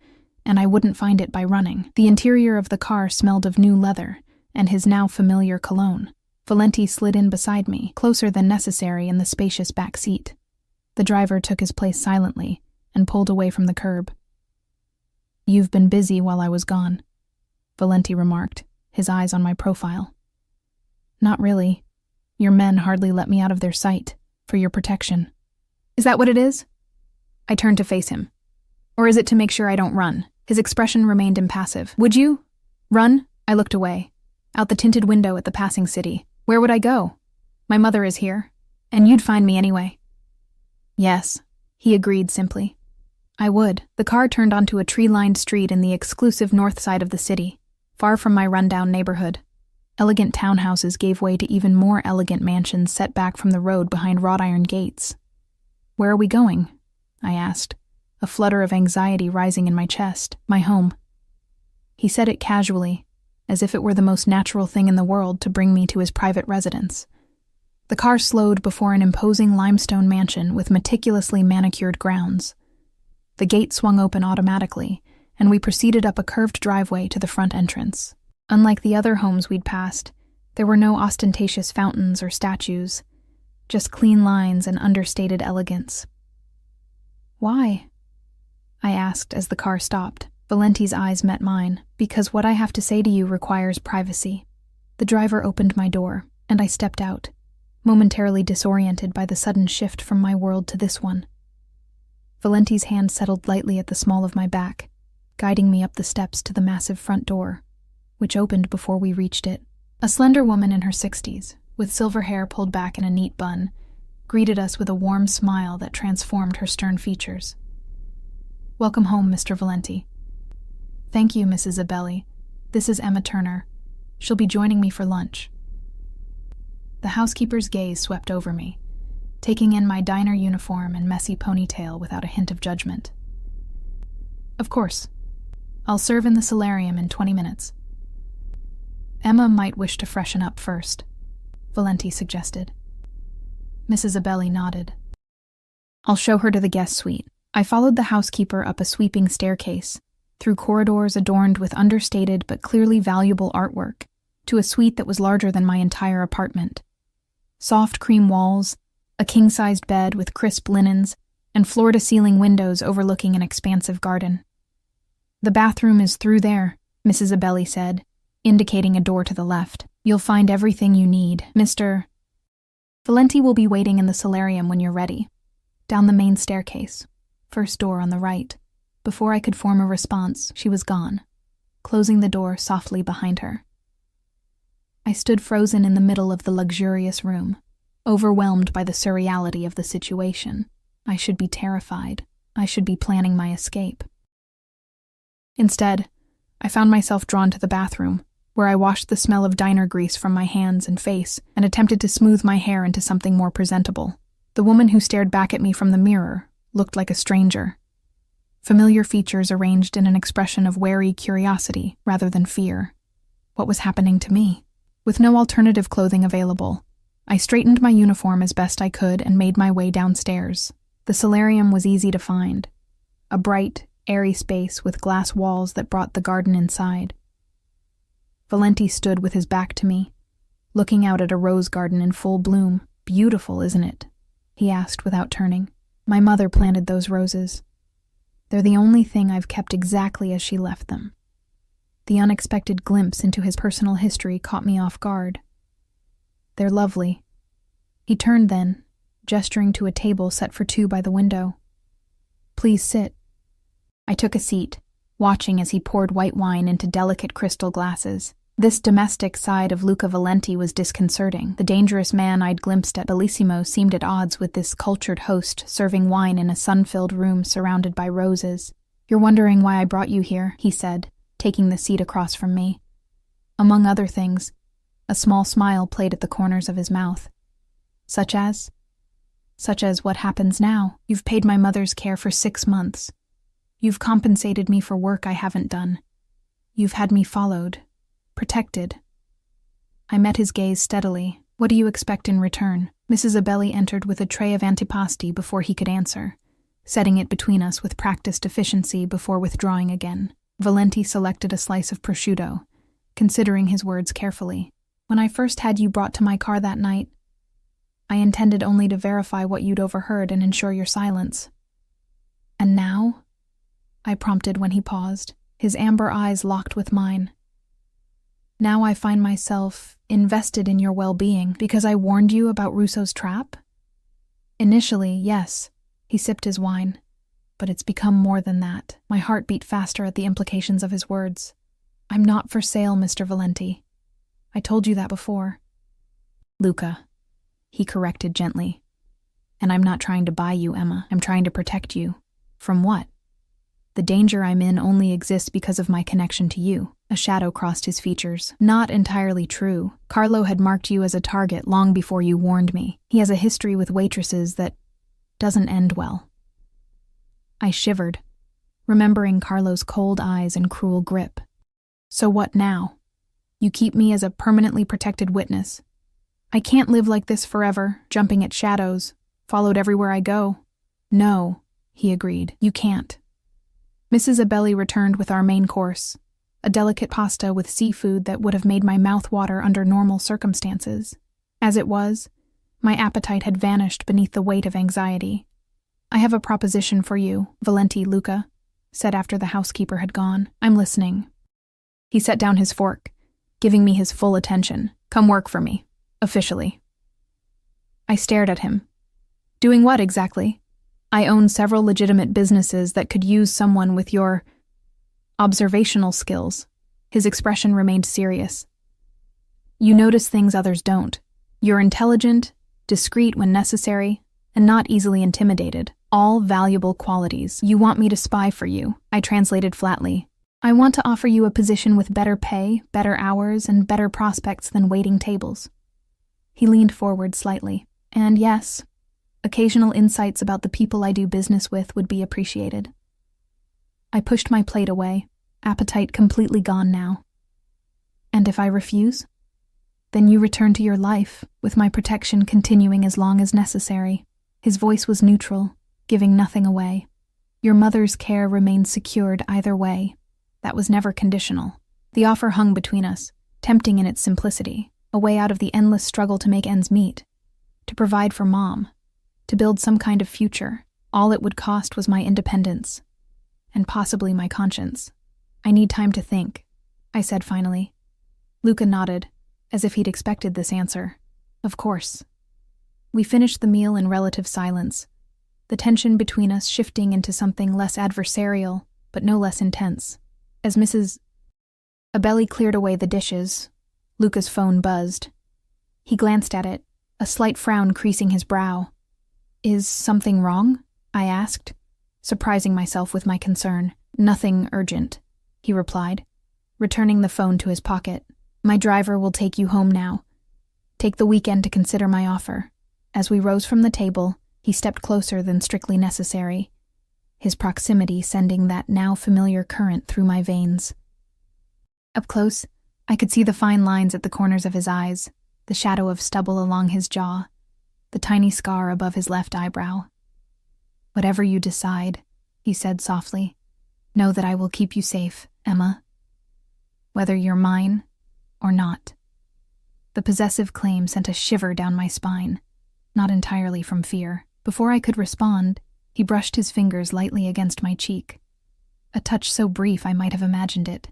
and I wouldn't find it by running. The interior of the car smelled of new leather and his now familiar cologne. Valenti slid in beside me, closer than necessary in the spacious back seat. The driver took his place silently and pulled away from the curb. "You've been busy while I was gone," Valenti remarked, his eyes on my profile. "Not really. Your men hardly let me out of their sight, for your protection." "Is that what it is?" I turned to face him. "Or is it to make sure I don't run?" His expression remained impassive. "Would you? Run?" I looked away, out the tinted window at the passing city. "Where would I go? My mother is here, and you'd find me anyway." "Yes," he agreed simply. "I would." The car turned onto a tree-lined street in the exclusive north side of the city, far from my rundown neighborhood. Elegant townhouses gave way to even more elegant mansions set back from the road behind wrought iron gates. "Where are we going?" I asked, a flutter of anxiety rising in my chest. "My home." He said it casually, as if it were the most natural thing in the world to bring me to his private residence. The car slowed before an imposing limestone mansion with meticulously manicured grounds. The gate swung open automatically, and we proceeded up a curved driveway to the front entrance. Unlike the other homes we'd passed, there were no ostentatious fountains or statues, just clean lines and understated elegance. "Why?" I asked as the car stopped. Valenti's eyes met mine. "Because what I have to say to you requires privacy." The driver opened my door, and I stepped out, momentarily disoriented by the sudden shift from my world to this one. Valenti's hand settled lightly at the small of my back, guiding me up the steps to the massive front door, which opened before we reached it. A slender woman in her 60s, with silver hair pulled back in a neat bun, greeted us with a warm smile that transformed her stern features. "Welcome home, Mr. Valenti." "Thank you, Mrs. Abelli. This is Emma Turner. She'll be joining me for lunch." The housekeeper's gaze swept over me, taking in my diner uniform and messy ponytail without a hint of judgment. "Of course. I'll serve in the solarium in 20 minutes. "Emma might wish to freshen up first," Valenti suggested. Mrs. Abelli nodded. "I'll show her to the guest suite." I followed the housekeeper up a sweeping staircase, through corridors adorned with understated but clearly valuable artwork, to a suite that was larger than my entire apartment. Soft cream walls, a king-sized bed with crisp linens, and floor-to-ceiling windows overlooking an expansive garden. "The bathroom is through there," Mrs. Abelli said, indicating a door to the left. "You'll find everything you need, Mr. Valenti will be waiting in the solarium when you're ready. Down the main staircase, first door on the right." Before I could form a response, she was gone, closing the door softly behind her. I stood frozen in the middle of the luxurious room, overwhelmed by the surreality of the situation. I should be terrified. I should be planning my escape. Instead, I found myself drawn to the bathroom, where I washed the smell of diner grease from my hands and face and attempted to smooth my hair into something more presentable. The woman who stared back at me from the mirror looked like a stranger. Familiar features arranged in an expression of wary curiosity rather than fear. What was happening to me? With no alternative clothing available, I straightened my uniform as best I could and made my way downstairs. The solarium was easy to find, a bright, airy space with glass walls that brought the garden inside. Valenti stood with his back to me, looking out at a rose garden in full bloom. "Beautiful, isn't it?" he asked without turning. "My mother planted those roses. They're the only thing I've kept exactly as she left them." The unexpected glimpse into his personal history caught me off guard. "They're lovely." He turned then, gesturing to a table set for two by the window. "Please sit." I took a seat, watching as he poured white wine into delicate crystal glasses. This domestic side of Luca Valenti was disconcerting. The dangerous man I'd glimpsed at Bellissimo seemed at odds with this cultured host serving wine in a sun-filled room surrounded by roses. "You're wondering why I brought you here," he said, taking the seat across from me. Among other things, a small smile played at the corners of his mouth. Such as what happens now. You've paid my mother's care for 6 months. You've compensated me for work I haven't done. You've had me followed, protected." I met his gaze steadily. "What do you expect in return?" Mrs. Abelli entered with a tray of antipasti before he could answer, setting it between us with practiced efficiency before withdrawing again. Valenti selected a slice of prosciutto, considering his words carefully. When I first had you brought to my car that night, I intended only to verify what you'd overheard and ensure your silence. And now? I prompted when he paused, his amber eyes locked with mine. Now I find myself invested in your well-being because I warned you about Russo's trap? Initially, yes. He sipped his wine. But it's become more than that. My heart beat faster at the implications of his words. I'm not for sale, Mr. Valenti. I told you that before. Luca, he corrected gently. And I'm not trying to buy you, Emma. I'm trying to protect you. From what? The danger I'm in only exists because of my connection to you. A shadow crossed his features. Not entirely true. Carlo had marked you as a target long before you warned me. He has a history with waitresses that doesn't end well. I shivered, remembering Carlo's cold eyes and cruel grip. So what now? You keep me as a permanently protected witness. I can't live like this forever, jumping at shadows, followed everywhere I go. No, he agreed, you can't. Mrs. Abelli returned with our main course, a delicate pasta with seafood that would have made my mouth water under normal circumstances. As it was, my appetite had vanished beneath the weight of anxiety. I have a proposition for you, Valenti, Luca, said after the housekeeper had gone. I'm listening. He set down his fork, giving me his full attention. Come work for me, officially. I stared at him. Doing what exactly? I own several legitimate businesses that could use someone with your observational skills. His expression remained serious. You notice things others don't. You're intelligent, discreet when necessary, and not easily intimidated. All valuable qualities. You want me to spy for you, I translated flatly. I want to offer you a position with better pay, better hours, and better prospects than waiting tables. He leaned forward slightly. And yes, occasional insights about the people I do business with would be appreciated. I pushed my plate away, appetite completely gone now. And if I refuse? Then you return to your life, with my protection continuing as long as necessary. His voice was neutral, giving nothing away. Your mother's care remains secured either way. That was never conditional. The offer hung between us, tempting in its simplicity, a way out of the endless struggle to make ends meet, to provide for Mom, to build some kind of future. All it would cost was my independence, and possibly my conscience. I need time to think, I said finally. Luca nodded, as if he'd expected this answer. Of course. We finished the meal in relative silence, the tension between us shifting into something less adversarial, but no less intense. As Mrs. Abelli cleared away the dishes, Luca's phone buzzed. He glanced at it, a slight frown creasing his brow. Is something wrong? I asked, surprising myself with my concern. Nothing urgent, he replied, returning the phone to his pocket. My driver will take you home now. Take the weekend to consider my offer. As we rose from the table, he stepped closer than strictly necessary, his proximity sending that now familiar current through my veins. Up close, I could see the fine lines at the corners of his eyes, the shadow of stubble along his jaw, the tiny scar above his left eyebrow. Whatever you decide, he said softly, know that I will keep you safe, Emma. Whether you're mine or not. The possessive claim sent a shiver down my spine, not entirely from fear. Before I could respond, he brushed his fingers lightly against my cheek, a touch so brief I might have imagined it.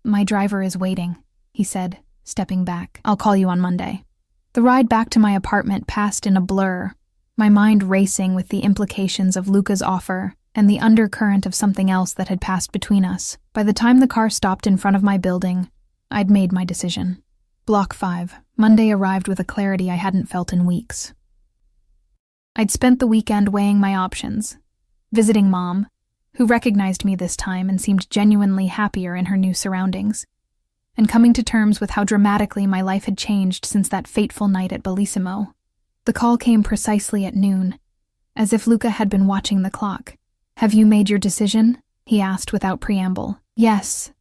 My driver is waiting, he said, stepping back. I'll call you on Monday. The ride back to my apartment passed in a blur, my mind racing with the implications of Luca's offer and the undercurrent of something else that had passed between us. By the time the car stopped in front of my building, I'd made my decision. Block 5. Monday arrived with a clarity I hadn't felt in weeks. I'd spent the weekend weighing my options, visiting Mom, who recognized me this time and seemed genuinely happier in her new surroundings, and coming to terms with how dramatically my life had changed since that fateful night at Bellissimo. The call came precisely at noon, as if Luca had been watching the clock. Have you made your decision? He asked without preamble. Yes,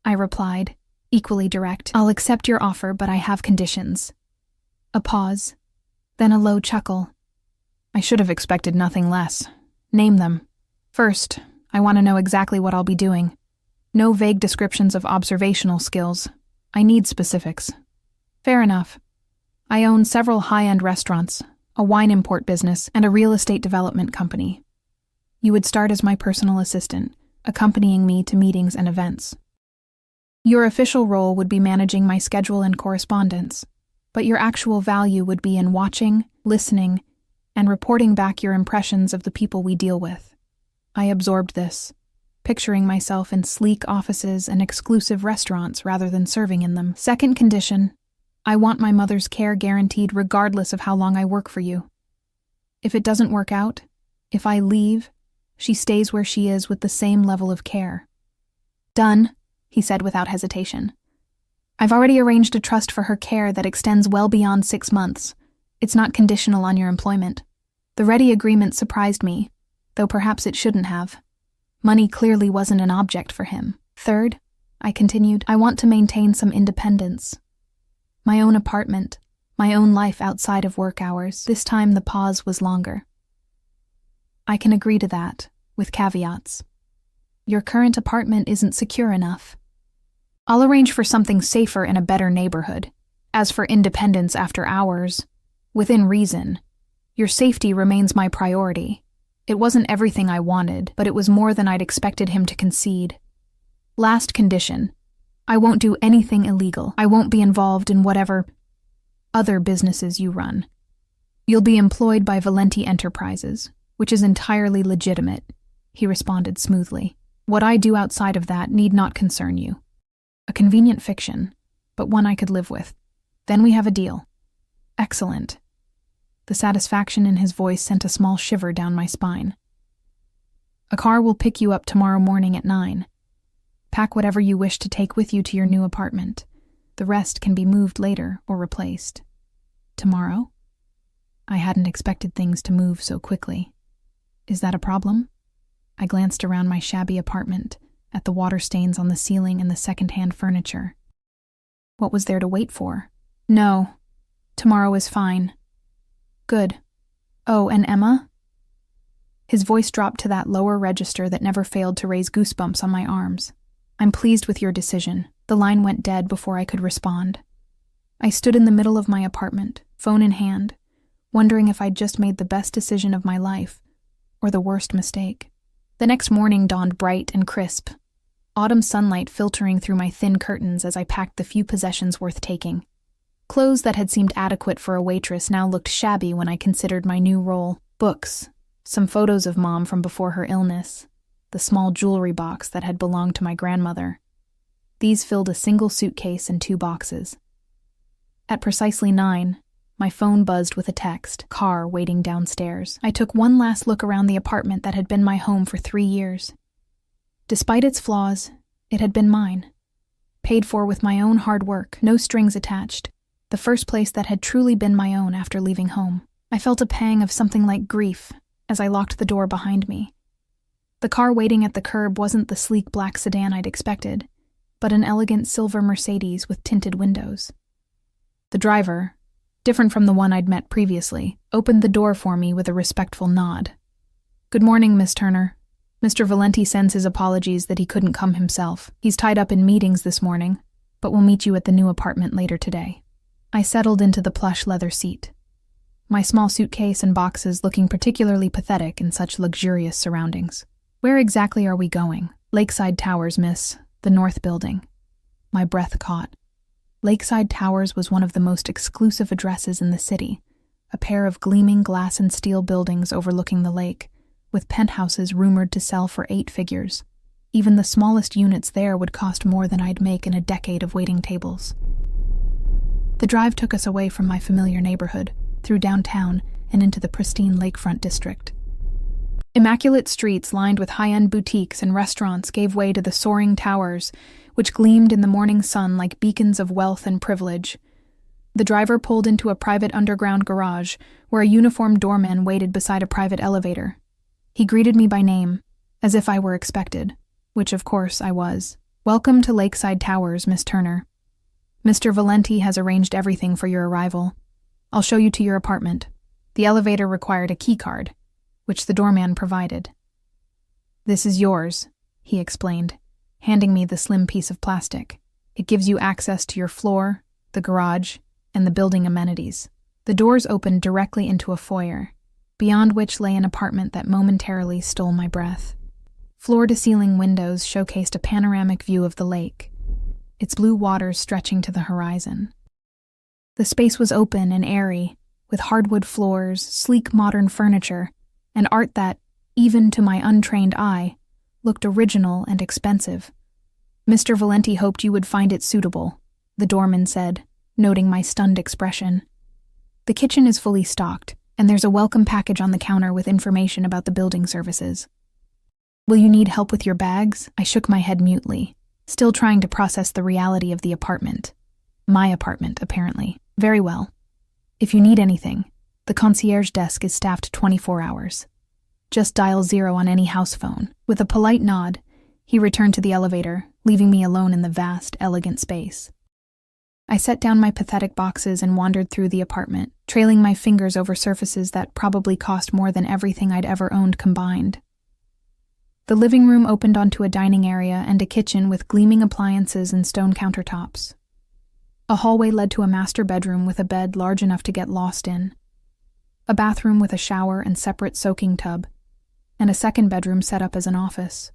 I replied, equally direct. I'll accept your offer, but I have conditions. A pause, then a low chuckle. I should have expected nothing less. Name them. First, I want to know exactly what I'll be doing. No vague descriptions of observational skills. I need specifics. Fair enough. I own several high-end restaurants, a wine import business, and a real estate development company. You would start as my personal assistant, accompanying me to meetings and events. Your official role would be managing my schedule and correspondence, but your actual value would be in watching, listening, and reporting back your impressions of the people we deal with. I absorbed this, picturing myself in sleek offices and exclusive restaurants rather than serving in them. Second condition, I want my mother's care guaranteed regardless of how long I work for you. If it doesn't work out, if I leave, she stays where she is with the same level of care. Done, he said without hesitation. I've already arranged a trust for her care that extends well beyond 6 months. It's not conditional on your employment. The ready agreement surprised me, though perhaps it shouldn't have. Money clearly wasn't an object for him. Third, I continued, I want to maintain some independence. My own apartment, my own life outside of work hours. This time the pause was longer. I can agree to that, with caveats. Your current apartment isn't secure enough. I'll arrange for something safer in a better neighborhood. As for independence after hours, within reason, your safety remains my priority. It wasn't everything I wanted, but it was more than I'd expected him to concede. Last condition, I won't do anything illegal. I won't be involved in whatever other businesses you run. You'll be employed by Valenti Enterprises, which is entirely legitimate, he responded smoothly. What I do outside of that need not concern you. A convenient fiction, but one I could live with. Then we have a deal. Excellent. The satisfaction in his voice sent a small shiver down my spine. A car will pick you up tomorrow morning at 9. Pack whatever you wish to take with you to your new apartment. The rest can be moved later or replaced. Tomorrow? I hadn't expected things to move so quickly. Is that a problem? I glanced around my shabby apartment, at the water stains on the ceiling and the second-hand furniture. What was there to wait for? No. Tomorrow is fine. Good. Oh, and Emma? His voice dropped to that lower register that never failed to raise goosebumps on my arms. I'm pleased with your decision. The line went dead before I could respond. I stood in the middle of my apartment, phone in hand, wondering if I'd just made the best decision of my life, or the worst mistake. The next morning dawned bright and crisp, autumn sunlight filtering through my thin curtains as I packed the few possessions worth taking. Clothes that had seemed adequate for a waitress now looked shabby when I considered my new role. Books, some photos of Mom from before her illness, the small jewelry box that had belonged to my grandmother. These filled a single suitcase and 2 boxes. At precisely 9, my phone buzzed with a text, car waiting downstairs. I took one last look around the apartment that had been my home for 3 years. Despite its flaws, it had been mine. Paid for with my own hard work, no strings attached. The first place that had truly been my own after leaving home. I felt a pang of something like grief as I locked the door behind me. The car waiting at the curb wasn't the sleek black sedan I'd expected, but an elegant silver Mercedes with tinted windows. The driver, different from the one I'd met previously, opened the door for me with a respectful nod. Good morning, Miss Turner. Mr. Valenti sends his apologies that he couldn't come himself. He's tied up in meetings this morning, but will meet you at the new apartment later today. I settled into the plush leather seat, my small suitcase and boxes looking particularly pathetic in such luxurious surroundings. Where exactly are we going? Lakeside Towers, miss. The north building. My breath caught. Lakeside Towers was one of the most exclusive addresses in the city, a pair of gleaming glass and steel buildings overlooking the lake, with penthouses rumored to sell for 8 figures. Even the smallest units there would cost more than I'd make in a decade of waiting tables. The drive took us away from my familiar neighborhood, through downtown and into the pristine lakefront district. Immaculate streets lined with high-end boutiques and restaurants gave way to the soaring towers, which gleamed in the morning sun like beacons of wealth and privilege. The driver pulled into a private underground garage, where a uniformed doorman waited beside a private elevator. He greeted me by name, as if I were expected, which of course I was. Welcome to Lakeside Towers, Miss Turner. Mr. Valenti has arranged everything for your arrival. I'll show you to your apartment. The elevator required a key card, which the doorman provided. This is yours, he explained, handing me the slim piece of plastic. It gives you access to your floor, the garage, and the building amenities. The doors opened directly into a foyer, beyond which lay an apartment that momentarily stole my breath. Floor-to-ceiling windows showcased a panoramic view of the lake, its blue waters stretching to the horizon. The space was open and airy, with hardwood floors, sleek modern furniture, and art that, even to my untrained eye, looked original and expensive. "Mr. Valenti hoped you would find it suitable," the doorman said, noting my stunned expression. "The kitchen is fully stocked, and there's a welcome package on the counter with information about the building services." "Will you need help with your bags?" I shook my head mutely, still trying to process the reality of the apartment. My apartment, apparently. "Very well. If you need anything, the concierge desk is staffed 24 hours. Just dial 0 on any house phone." With a polite nod, he returned to the elevator, leaving me alone in the vast, elegant space. I set down my pathetic boxes and wandered through the apartment, trailing my fingers over surfaces that probably cost more than everything I'd ever owned combined. The living room opened onto a dining area and a kitchen with gleaming appliances and stone countertops. A hallway led to a master bedroom with a bed large enough to get lost in, a bathroom with a shower and separate soaking tub, and a second bedroom set up as an office.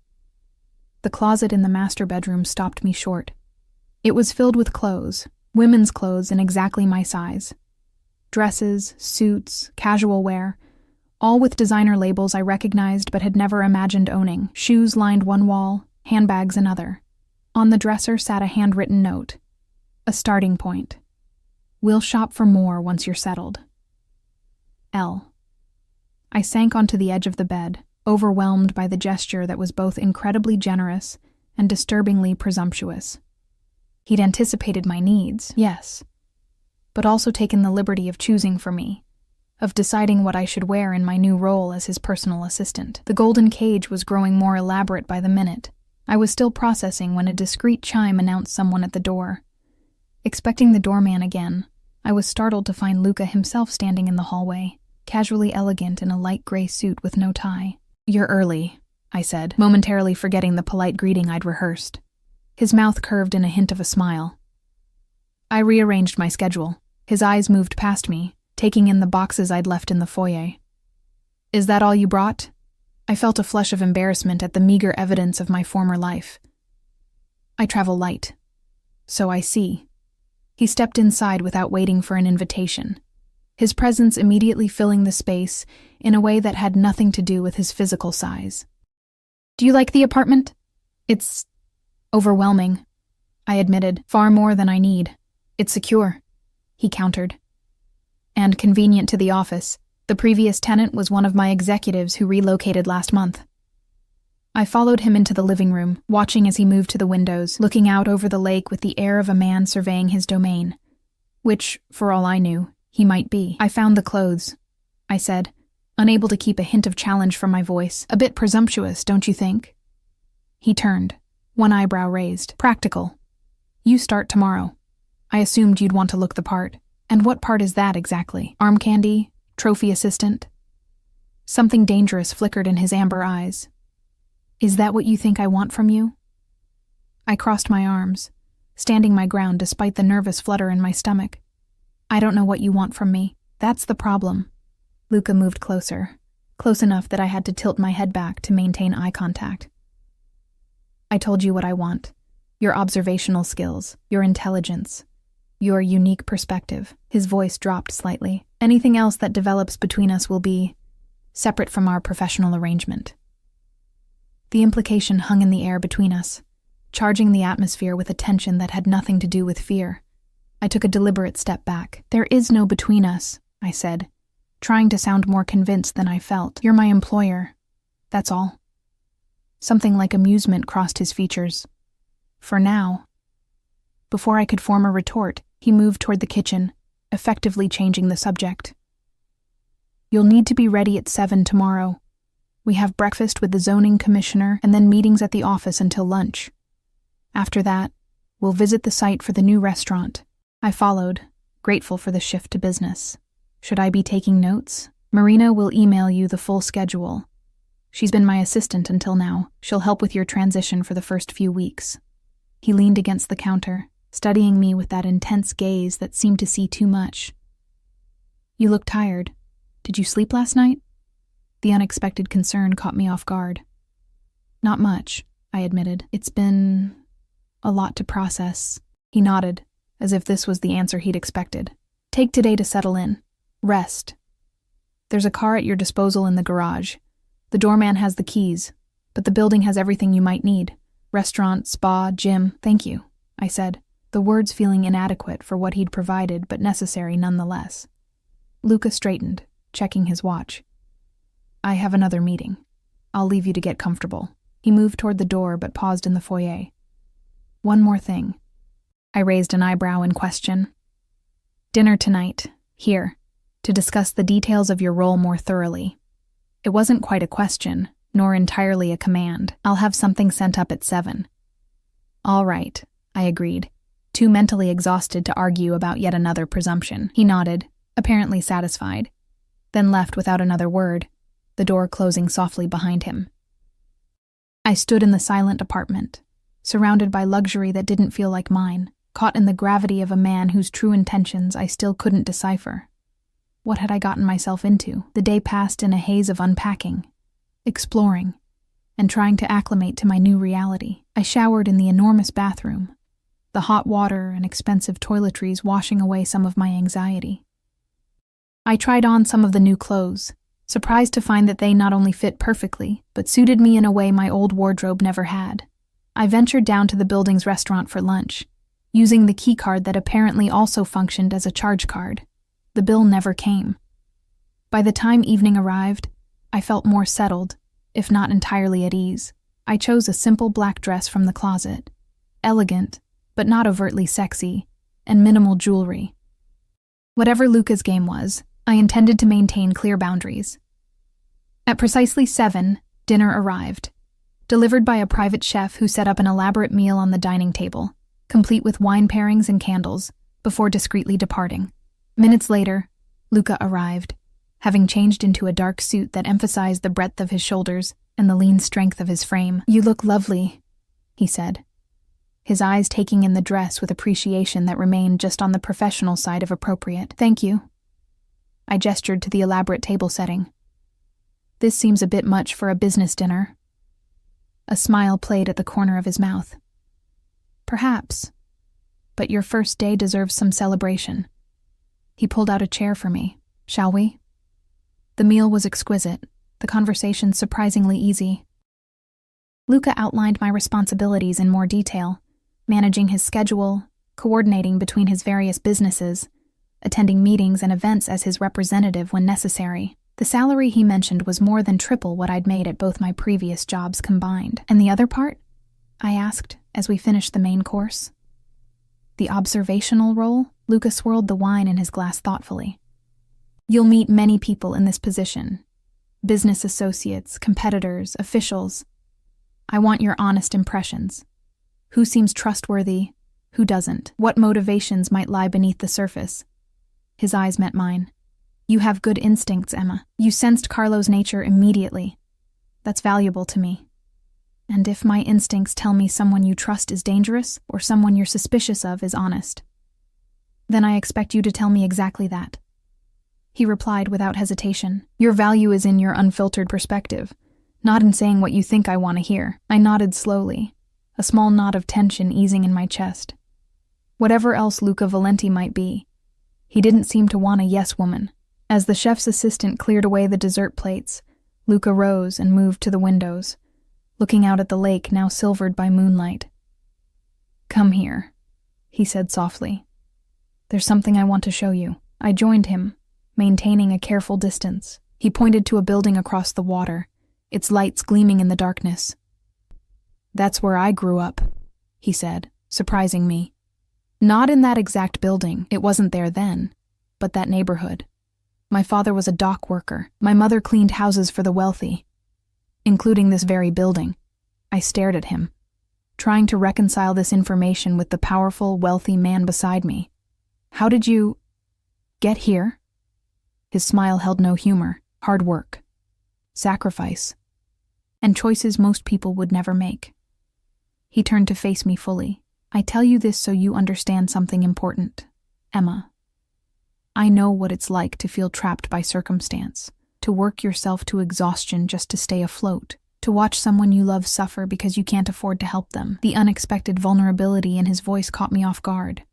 The closet in the master bedroom stopped me short. It was filled with clothes, women's clothes in exactly my size. Dresses, suits, casual wear, all with designer labels I recognized but had never imagined owning. Shoes lined one wall, handbags another. On the dresser sat a handwritten note. A starting point. "We'll shop for more once you're settled. L." I sank onto the edge of the bed, overwhelmed by the gesture that was both incredibly generous and disturbingly presumptuous. He'd anticipated my needs, yes, but also taken the liberty of choosing for me, of deciding what I should wear in my new role as his personal assistant. The golden cage was growing more elaborate by the minute. I was still processing when a discreet chime announced someone at the door. Expecting the doorman again, I was startled to find Luca himself standing in the hallway, casually elegant in a light gray suit with no tie. "You're early," I said, momentarily forgetting the polite greeting I'd rehearsed. His mouth curved in a hint of a smile. I rearranged my schedule. His eyes moved past me, taking in the boxes I'd left in the foyer. "Is that all you brought?" I felt a flush of embarrassment at the meager evidence of my former life. "I travel light." "So I see." He stepped inside without waiting for an invitation, his presence immediately filling the space in a way that had nothing to do with his physical size. "Do you like the apartment?" "It's overwhelming," I admitted, "far more than I need." "It's secure," he countered. "And convenient to the office. The previous tenant was one of my executives who relocated last month." I followed him into the living room, watching as he moved to the windows, looking out over the lake with the air of a man surveying his domain. Which, for all I knew, he might be. "I found the clothes," I said, unable to keep a hint of challenge from my voice. "A bit presumptuous, don't you think?" He turned, one eyebrow raised. "Practical. You start tomorrow. I assumed you'd want to look the part. And what part is that exactly? Arm candy? Trophy assistant?" Something dangerous flickered in his amber eyes. "Is that what you think I want from you?" I crossed my arms, standing my ground despite the nervous flutter in my stomach. "I don't know what you want from me. That's the problem." Luca moved closer, close enough that I had to tilt my head back to maintain eye contact. "I told you what I want. Your observational skills, your intelligence, your unique perspective." His voice dropped slightly. "Anything else that develops between us will be separate from our professional arrangement." The implication hung in the air between us, charging the atmosphere with a tension that had nothing to do with fear. I took a deliberate step back. "There is no between us," I said, trying to sound more convinced than I felt. "You're my employer. That's all." Something like amusement crossed his features. "For now." Before I could form a retort, he moved toward the kitchen, effectively changing the subject. "You'll need to be ready at 7 tomorrow. We have breakfast with the zoning commissioner and then meetings at the office until lunch. After that, we'll visit the site for the new restaurant." I followed, grateful for the shift to business. "Should I be taking notes? Marina will email you the full schedule. She's been my assistant until now. She'll help with your transition for the first few weeks." He leaned against the counter, studying me with that intense gaze that seemed to see too much. "You look tired. Did you sleep last night?" The unexpected concern caught me off guard. "Not much," I admitted. "It's been a lot to process." He nodded, as if this was the answer he'd expected. "Take today to settle in. Rest. There's a car at your disposal in the garage. The doorman has the keys, but the building has everything you might need. Restaurant, spa, gym." "Thank you," I said, the words feeling inadequate for what he'd provided but necessary nonetheless. Luca straightened, checking his watch. "I have another meeting. I'll leave you to get comfortable." He moved toward the door but paused in the foyer. "One more thing." I raised an eyebrow in question. "Dinner tonight, here, to discuss the details of your role more thoroughly." It wasn't quite a question, nor entirely a command. "I'll have something sent up at 7. "All right," I agreed, too mentally exhausted to argue about yet another presumption. He nodded, apparently satisfied, then left without another word, the door closing softly behind him. I stood in the silent apartment, surrounded by luxury that didn't feel like mine, caught in the gravity of a man whose true intentions I still couldn't decipher. What had I gotten myself into? The day passed in a haze of unpacking, exploring, and trying to acclimate to my new reality. I showered in the enormous bathroom, the hot water and expensive toiletries washing away some of my anxiety. I tried on some of the new clothes, surprised to find that they not only fit perfectly, but suited me in a way my old wardrobe never had. I ventured down to the building's restaurant for lunch, using the key card that apparently also functioned as a charge card. The bill never came. By the time evening arrived, I felt more settled, if not entirely at ease. I chose a simple black dress from the closet, elegant, but not overtly sexy, and minimal jewelry. Whatever Luca's game was, I intended to maintain clear boundaries. At precisely 7, dinner arrived, delivered by a private chef who set up an elaborate meal on the dining table, complete with wine pairings and candles, before discreetly departing. Minutes later, Luca arrived, having changed into a dark suit that emphasized the breadth of his shoulders and the lean strength of his frame. "You look lovely," he said, his eyes taking in the dress with appreciation that remained just on the professional side of appropriate. "Thank you." I gestured to the elaborate table setting. "This seems a bit much for a business dinner." A smile played at the corner of his mouth. "Perhaps, but your first day deserves some celebration." He pulled out a chair for me. "Shall we?" The meal was exquisite, the conversation surprisingly easy. Luca outlined my responsibilities in more detail, managing his schedule, coordinating between his various businesses, attending meetings and events as his representative when necessary. The salary he mentioned was more than triple what I'd made at both my previous jobs combined. "And the other part?" I asked as we finished the main course. "The observational role?" Luca swirled the wine in his glass thoughtfully. "You'll meet many people in this position. Business associates, competitors, officials. I want your honest impressions. Who seems trustworthy? Who doesn't? What motivations might lie beneath the surface?" His eyes met mine. "You have good instincts, Emma. You sensed Carlo's nature immediately. That's valuable to me. And if my instincts tell me someone you trust is dangerous, or someone you're suspicious of is honest, then I expect you to tell me exactly that." He replied without hesitation. "Your value is in your unfiltered perspective, not in saying what you think I want to hear." I nodded slowly, a small knot of tension easing in my chest. Whatever else Luca Valenti might be, he didn't seem to want a yes woman. As the chef's assistant cleared away the dessert plates, Luca rose and moved to the windows, looking out at the lake now silvered by moonlight. "Come here," he said softly. "There's something I want to show you." I joined him, maintaining a careful distance. He pointed to a building across the water, its lights gleaming in the darkness. "That's where I grew up," he said, surprising me. Not in that exact building, it wasn't there then, but that neighborhood. My father was a dock worker. My mother cleaned houses for the wealthy, including this very building. I stared at him, trying to reconcile this information with the powerful, wealthy man beside me. "How did you get here?" His smile held no humor. "Hard work, sacrifice, and choices most people would never make." He turned to face me fully, I tell you this so you understand something important. Emma, I know what it's like to feel trapped by circumstance, to work yourself to exhaustion just to stay afloat, to watch someone you love suffer because you can't afford to help them. The unexpected vulnerability in his voice caught me off guard.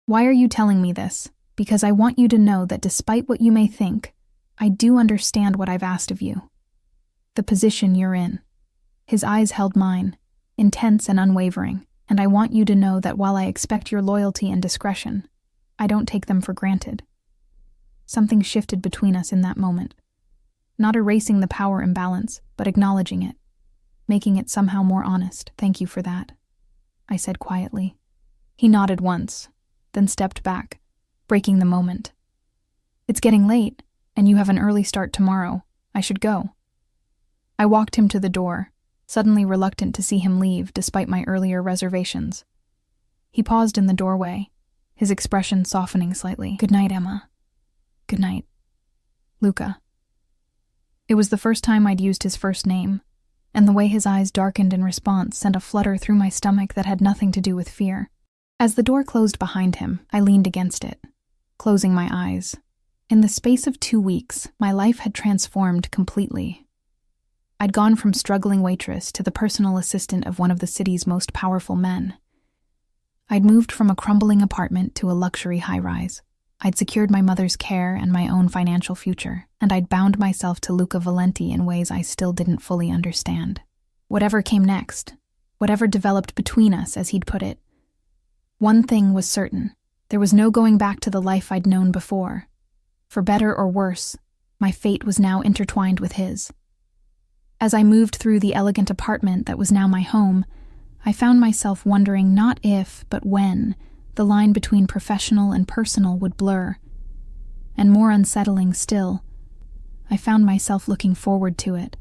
Why are you telling me this? Because I want you to know that despite what you may think, I do understand what I've asked of you. The position you're in. His eyes held mine, intense and unwavering, and I want you to know that while I expect your loyalty and discretion, I don't take them for granted. Something shifted between us in that moment. Not erasing the power imbalance, but acknowledging it, making it somehow more honest. Thank you for that, I said quietly. He nodded once, then stepped back, breaking the moment. It's getting late, and you have an early start tomorrow. I should go. I walked him to the door, suddenly reluctant to see him leave despite my earlier reservations. He paused in the doorway, his expression softening slightly. Good night, Emma. Good night, Luca. It was the first time I'd used his first name, and the way his eyes darkened in response sent a flutter through my stomach that had nothing to do with fear. As the door closed behind him, I leaned against it, closing my eyes. In the space of 2 weeks, my life had transformed completely. I'd gone from struggling waitress to the personal assistant of one of the city's most powerful men. I'd moved from a crumbling apartment to a luxury high-rise. I'd secured my mother's care and my own financial future, and I'd bound myself to Luca Valenti in ways I still didn't fully understand. Whatever came next, whatever developed between us, as he'd put it, one thing was certain. There was no going back to the life I'd known before. For better or worse, my fate was now intertwined with his. As I moved through the elegant apartment that was now my home, I found myself wondering not if, but when, the line between professional and personal would blur. And more unsettling still, I found myself looking forward to it,